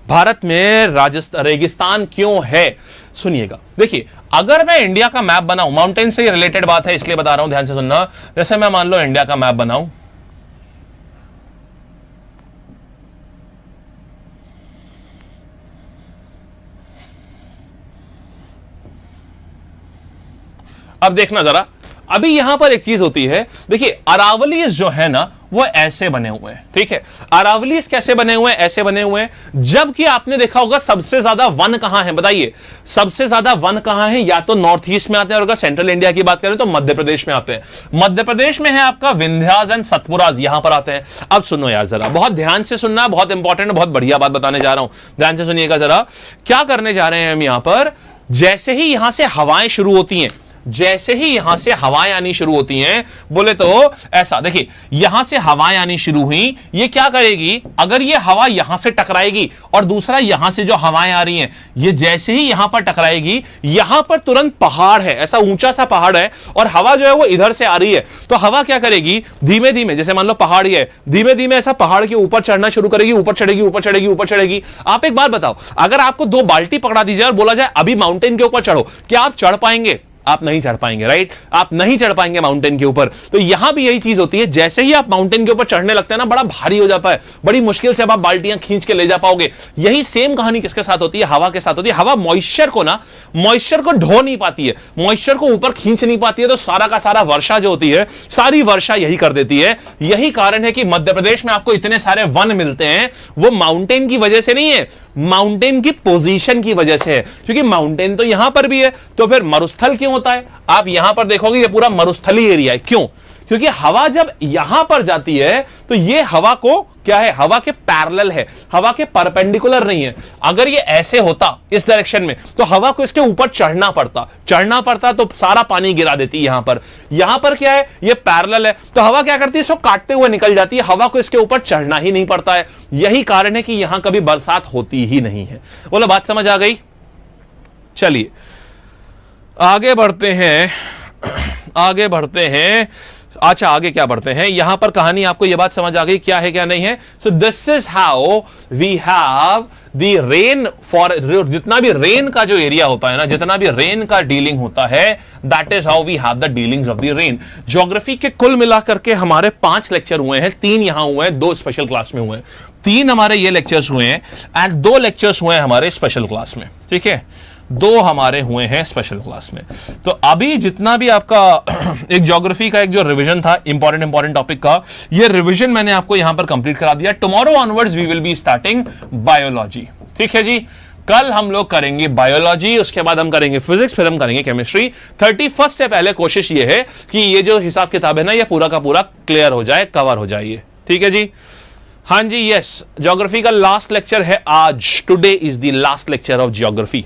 भारत में राजस्थान रेगिस्तान क्यों है? सुनिएगा, देखिए अगर मैं इंडिया का मैप बनाऊं, माउंटेन से रिलेटेड बात है इसलिए बता रहा हूं, ध्यान से सुनना। जैसे मैं मान लो इंडिया का मैप बनाऊं, अब देखना जरा, अभी यहां पर एक चीज होती है, देखिए अरावलीज जो है ना वो ऐसे बने हुए हैं। ठीक है, अरावलीज कैसे बने हुए हैं? ऐसे बने हुए हैं। जबकि आपने देखा होगा सबसे ज्यादा वन कहां है, बताइए सबसे ज्यादा वन कहां है? या तो नॉर्थ ईस्ट में आते हैं, और अगर सेंट्रल इंडिया की बात करें तो मध्य प्रदेश में आते हैं। मध्य प्रदेश में है आपका विंध्यास एंड सतपुराज, यहां पर आते हैं। अब सुनो यार जरा, बहुत ध्यान से सुनना, बहुत इंपॉर्टेंट, बहुत बढ़िया बात बताने जा रहा हूं, ध्यान से सुनिएगा जरा। क्या करने जा रहे हैं हम यहां पर? जैसे ही यहां से हवाएं शुरू होती हैं, जैसे ही यहां से हवाएं आनी शुरू होती हैं, बोले तो ऐसा देखिए, यहां से हवाएं आनी शुरू हुई, ये क्या करेगी, अगर ये हवा यहां से टकराएगी और दूसरा यहां से जो हवाएं आ रही हैं, ये जैसे ही यहां पर टकराएगी, यहां पर तुरंत पहाड़ है, ऐसा ऊंचा सा पहाड़ है और हवा जो है वो इधर से आ रही है। तो हवा क्या करेगी, धीमे धीमे, जैसे मान लो पहाड़ ही है, धीमे धीमे ऐसा पहाड़ के ऊपर चढ़ना शुरू करेगी, ऊपर चढ़ेगी, ऊपर चढ़ेगी, ऊपर चढ़ेगी। आप एक बात बताओ, अगर आपको 2 बाल्टी पकड़ा दीजिए और बोला जाए अभी माउंटेन के ऊपर चढ़ो, क्या आप चढ़ पाएंगे? आप नहीं चढ़ पाएंगे, राइट? आप नहीं चढ़ पाएंगे माउंटेन के ऊपर। तो यहां भी यही चीज होती है, जैसे ही आप माउंटेन के ऊपर चढ़ने लगते हैं ना, बड़ा भारी हो जाता है, बड़ी मुश्किल से आप बाल्टियां खींच के ले जा पाओगे। यही सेम कहानी किसके साथ होती है? हवा के साथ होती है। हवा मॉइस्चर को ढो नहीं पाती है, मॉइस्चर को ऊपर खींच नहीं पाती है, तो सारा का सारा वर्षा जो होती है, सारी वर्षा यही कर देती है। यही कारण है कि मध्य प्रदेश में आपको इतने सारे वन मिलते हैं, वो माउंटेन की वजह से नहीं है, माउंटेन की पोजीशन की वजह से है। क्योंकि माउंटेन तो यहां पर भी है, तो फिर मरुस्थल क्यों होता है? आप यहां पर देखोगे ये पूरा मरुस्थली एरिया है। क्यों? क्योंकि हवा जब यहां पर जाती है तो ये हवा को क्या है, हवा के पैरेलल है, हवा के परपेंडिकुलर नहीं है। अगर ये ऐसे होता इस डायरेक्शन में, तो हवा को इसके ऊपर चढ़ना पड़ता तो सारा पानी गिरा देती। यहां पर क्या है, ये पैरेलल है, तो हवा क्या करती है, इसको काटते हुए निकल जाती है, हवा को इसके ऊपर चढ़ना ही नहीं पड़ता है। यही कारण है कि यहां कभी बरसात होती ही नहीं है। बोलो, बात समझ आ गई? चलिए आगे बढ़ते हैं। अच्छा, आगे क्या बढ़ते हैं? यहां पर कहानी आपको यह बात समझ आ गई क्या है क्या नहीं है? So this is how we have the rain for, जितना भी रेन का जो एरिया होता है ना, जितना भी रेन का डीलिंग होता है, that is how we have the dealings of the rain. Geography के कुल मिलाकर के हमारे 5 लेक्चर हुए हैं, 3 यहां हुए हैं, 2 स्पेशल क्लास में हुए हैं। 3 हमारे ये लेक्चर्स हुए हैं एंड 2 लेक्चर्स हुए हैं हमारे स्पेशल क्लास में, ठीक है? 2 हमारे हुए हैं स्पेशल क्लास में। तो अभी जितना भी आपका एक ज्योग्राफी का एक जो रिवीजन था इंपॉर्टेंट टॉपिक का, ये रिवीजन मैंने आपको यहां पर कंप्लीट करा दिया। Tomorrow onwards we will be starting biology, ठीक है जी? कल हम लोग करेंगे बायोलॉजी, उसके बाद हम करेंगे फिजिक्स, फिर हम करेंगे केमिस्ट्री। 31 से पहले कोशिश ये है कि ये जो हिसाब किताब है ना, ये पूरा का पूरा क्लियर हो जाए, कवर हो जाए, ठीक है जी? हाँ जी, यस, ज्योग्राफी का लास्ट लेक्चर है आज। Today is the last lecture of geography,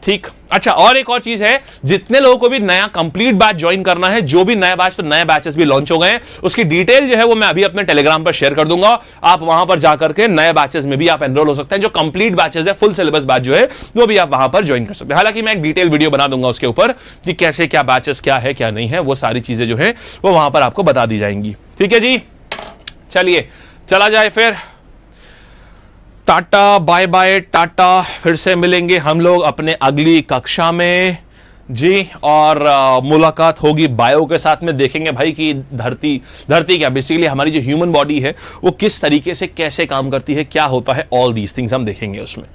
ठीक? अच्छा, और एक और चीज है, जितने लोगों को भी नया कंप्लीट बैच ज्वाइन करना है, जो भी नया बैच, तो नए बैचेस भी लॉन्च हो गए हैं, उसकी डिटेल जो है वो मैं अभी अपने टेलीग्राम पर शेयर कर दूंगा। आप वहां पर जाकर के नए बैचेस में भी आप एनरोल हो सकते हैं। जो कंप्लीट बैचेस है, फुल सिलेबस बैच जो है, वो भी आप वहां पर ज्वाइन कर सकते हैं। हालांकि मैं एक डिटेल वीडियो बना दूंगा उसके ऊपर कि कैसे क्या बैचेस क्या है क्या नहीं है, वो सारी चीजें जो है वो वहां पर आपको बता दी जाएंगी, ठीक है जी? चलिए चला जाए फिर। Tata, bye bye, tata. फिर से मिलेंगे हम लोग अपने अगली कक्षा में जी, और मुलाकात होगी बायो के साथ में। देखेंगे भाई कि धरती क्या, बेसिकली हमारी जो ह्यूमन बॉडी है वो किस तरीके से कैसे काम करती है, क्या होता है, ऑल दीज थिंग्स हम देखेंगे उसमें।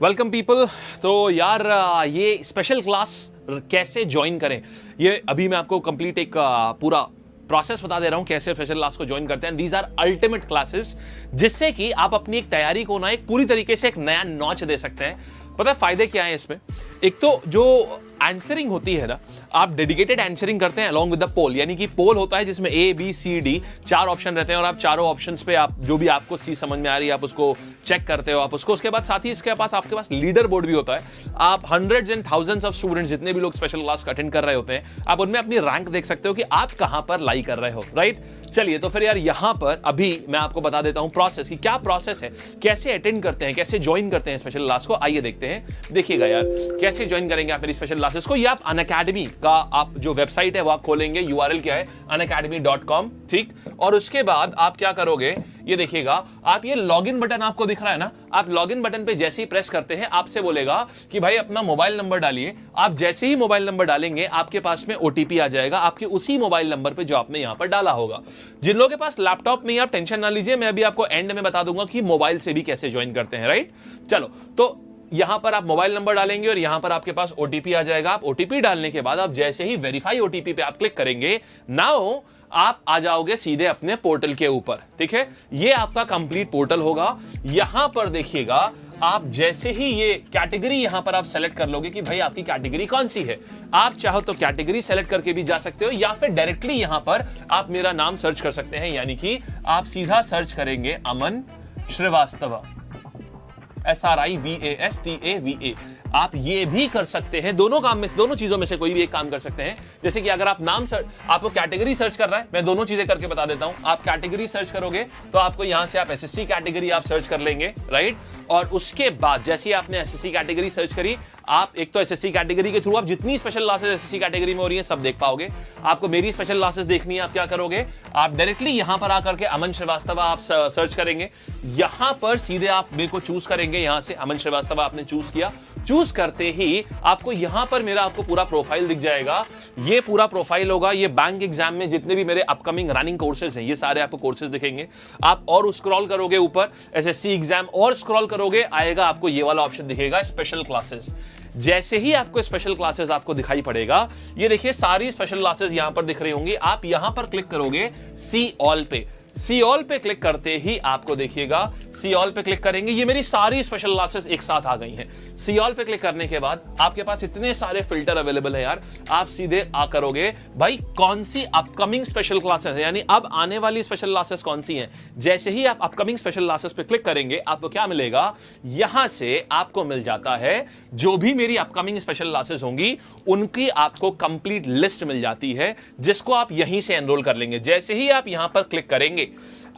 Welcome people. तो यार ये स्पेशल क्लास कैसे ज्वाइन करें, ये अभी मैं आपको कंप्लीट एक पूरा प्रोसेस बता दे रहा हूं कैसे स्पेशल क्लास को ज्वाइन करते हैं। दीज आर अल्टीमेट क्लासेस, जिससे कि आप अपनी एक तैयारी को ना एक पूरी तरीके से एक नया नॉच दे सकते हैं। पता है फायदे क्या है इसमें? एक तो जो आंसरिंग होती है ना, आप डेडिकेटेड आंसरिंग करते हैं अलोंग विद द पोल, यानी कि पोल होता है जिसमें A B C D 4 option रहते हैं, और आप चारों ऑप्शंस पे आप जो भी आपको चीज समझ में आ रही है आप उसको चेक करते हो, आप उसको। उसके बाद साथ ही इसके पास आपके पास लीडर बोर्ड भी होता है। आप hundreds and thousands of students, जितने भी लोग स्पेशल क्लास अटेंड कर रहे होते हैं, आप उनमें अपनी रैंक देख सकते हो कि आप कहां पर लाई कर रहे हो, राइट? चलिए, तो फिर यार यहां पर अभी मैं आपको बता देता हूं प्रोसेस की, क्या प्रोसेस है, कैसे अटेंड करते हैं, कैसे ज्वाइन करते हैं स्पेशल क्लास को। आइए देखते हैं। देखिएगा यार, कैसे ज्वाइन करेंगे आप मेरी स्पेशल क्लासेस को। ये आप अनअकैडमी का आप जो वेबसाइट है वो आप खोलेंगे, यूआरएल क्या है, unacademy.com, ठीक? और उसके बाद आप क्या करोगे, ये देखिएगा, आप ये लॉगिन बटन आपको दिख रहा है ना, आप लॉगिन बटन पे जैसे ही प्रेस करते हैं आपसे बोलेगा कि भाई अपना मोबाइल नंबर डालिए। आप जैसे ही मोबाइल नंबर डालेंगे आपके पास में ओटीपी आ जाएगा आपके उसी मोबाइल नंबर पे जो आपने यहां पर डाला होगा। जिन लोगों के पास लैपटॉप नहीं, आप टेंशन ना लीजिए, मैं अभी आपको एंड में बता दूंगा कि मोबाइल से भी कैसे ज्वाइन करते हैं, राइट? चलो, तो यहां पर आप मोबाइल नंबर डालेंगे और यहां पर आपके पास ओटीपी आ जाएगा। आप ओटीपी डालने के बाद आप जैसे ही वेरीफाई ओटीपी पे आप क्लिक करेंगे, नाउ आप आ जाओगे सीधे अपने पोर्टल के ऊपर, ठीक है? ये आपका कंप्लीट पोर्टल होगा। यहां पर देखिएगा, आप जैसे ही ये कैटेगरी यहां पर आप सेलेक्ट कर लोगे कि भाई आपकी कैटेगरी कौन सी है, आप चाहो तो कैटेगरी सेलेक्ट करके भी जा सकते हो, या फिर डायरेक्टली यहां पर आप मेरा नाम सर्च कर सकते हैं, यानी कि आप सीधा सर्च करेंगे अमन श्रीवास्तव, SRIVASTAVA। आप ये भी कर सकते हैं, दोनों काम में, दोनों चीजों में से कोई भी एक काम कर सकते हैं। जैसे कि अगर आप नाम सर्च, आपको कैटेगरी सर्च कर रहा है, मैं दोनों चीजें करके बता देता हूं। आप कैटेगरी सर्च करोगे तो आपको यहां से आप एसएससी कैटेगरी आप सर्च कर लेंगे, राइट? और उसके बाद जैसे ही आपने एसएससी कैटेगरी सर्च करी, आप एक तो एसएससी कैटेगरी के थ्रू आप जितनी स्पेशल क्लासेस एसएससी कैटेगरी में हो रही है सब देख पाओगे। आपको मेरी स्पेशल क्लासेस देखनी है, आप क्या करोगे, आप डायरेक्टली यहां पर आकर के अमन श्रीवास्तव आप सर्च करेंगे। यहां पर सीधे आप मेरे को चूज करेंगे, यहां से अमन श्रीवास्तव आपने चूज किया, चूज करते ही आपको यहां पर मेरा आपको पूरा प्रोफाइल दिख जाएगा। ये पूरा प्रोफाइल होगा। ये बैंक एग्जाम में जितने भी मेरे अपकमिंग रनिंग कोर्सेज हैं, ये सारे आपको कोर्सेज दिखेंगे। आप और स्क्रॉल करोगे ऊपर, एसएससी एग्जाम और स्क्रॉल करोगे, आएगा आपको ये वाला ऑप्शन दिखेगा, स्पेशल क्लासेस। जैसे ही आपको स्पेशल क्लासेस आपको दिखाई पड़ेगा, ये देखिए सारी स्पेशल क्लासेस यहां पर दिख रही होंगी। आप यहां पर क्लिक करोगे सी ऑल पे। सी ऑल पे क्लिक करते ही आपको देखिएगा, सी ऑल पे क्लिक करेंगे, ये मेरी सारी स्पेशल क्लासेस एक साथ आ गई हैं। सी ऑल पे क्लिक करने के बाद आपके पास इतने सारे फिल्टर अवेलेबल है यार। आप सीधे आ करोगे भाई कौन सी अपकमिंग स्पेशल क्लासेस है, यानी अब आने वाली स्पेशल क्लासेस कौन सी हैं। जैसे ही आप अपकमिंग स्पेशल क्लासेस पे क्लिक करेंगे, आपको क्या मिलेगा, यहां से आपको मिल जाता है जो भी मेरी अपकमिंग स्पेशल क्लासेस होंगी उनकी आपको कंप्लीट लिस्ट मिल जाती है, जिसको आप यहीं से एनरोल कर लेंगे। जैसे ही आप यहां पर क्लिक करेंगे,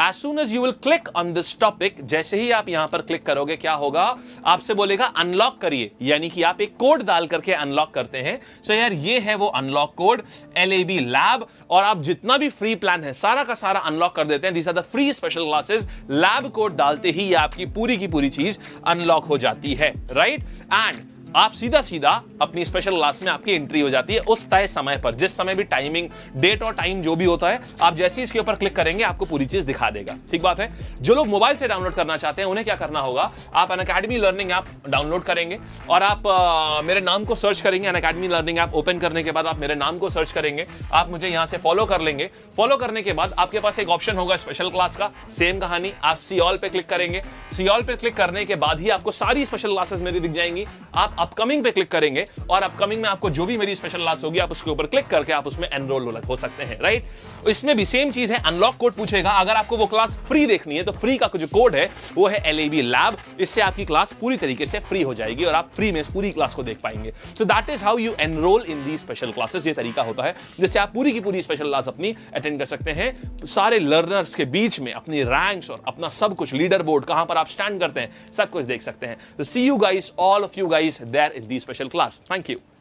as soon as you will click on this topic, जैसे ही आप यहां पर क्लिक करोगे, क्या होगा, आपसे बोलेगा अनलॉक करिए, यानी कि आप एक कोड डाल करके अनलॉक करते हैं। सो यार ये है वो अनलॉक कोड LAB लैब, और आप जितना भी फ्री प्लान है सारा का सारा अनलॉक कर देते हैं। These are the free special classes. Lab code डालते ही आपकी पूरी की पूरी चीज अनलॉक हो जाती है, राइट। एंड आप सीधा सीधा अपनी स्पेशल क्लास में आपकी एंट्री हो जाती है उस तय समय पर, जिस समय भी टाइमिंग, डेट और टाइम जो भी होता है, आप जैसे ही इसके ऊपर क्लिक करेंगे आपको पूरी चीज दिखा देगा। ठीक बात है। जो लोग मोबाइल से डाउनलोड करना चाहते हैं उन्हें क्या करना होगा, आप अनअकैडमी लर्निंग ऐप डाउनलोड करेंगे और आप मेरे नाम को सर्च करेंगे। अनअकैडमी लर्निंग ऐप ओपन करने के बाद आप मेरे नाम को सर्च करेंगे, आप मुझे यहां से फॉलो कर लेंगे। फॉलो करने के बाद आपके पास एक ऑप्शन होगा स्पेशल क्लास का, सेम कहानी, आप सी ऑल पे क्लिक करेंगे। सी ऑल पे क्लिक करने के बाद ही आपको सारी स्पेशल क्लासेस मेरी दिख जाएंगी। आप अपकमिंग पे क्लिक करेंगे और अपकमिंग में आपको जो भी मेरी स्पेशल क्लास होगी, आप उसके ऊपर क्लिक करके आप उसमें एनरोल हो सकते हैं, राइट। इसमें भी सेम चीज है, अनलॉक कोड पूछेगा। अगर आपको वो क्लास फ्री देखनी है तो फ्री का जो कोड है वो है LAB लैब। इससे आपकी क्लास पूरी तरीके से फ्री हो जाएगी और आप फ्री में इस पूरी क्लास को देख पाएंगे। So that is how you enrol in the special classes. ये तरीका होता है जिससे आप पूरी की पूरी स्पेशल क्लास अपनी अटेंड कर सकते हैं। सारे लर्नर्स के बीच में अपनी रैंक्स और अपना सब कुछ, लीडर बोर्ड कहां पर आप स्टैंड करते हैं, सब कुछ देख सकते हैं। So see you guys, all of you guys there in the special class. Thank you.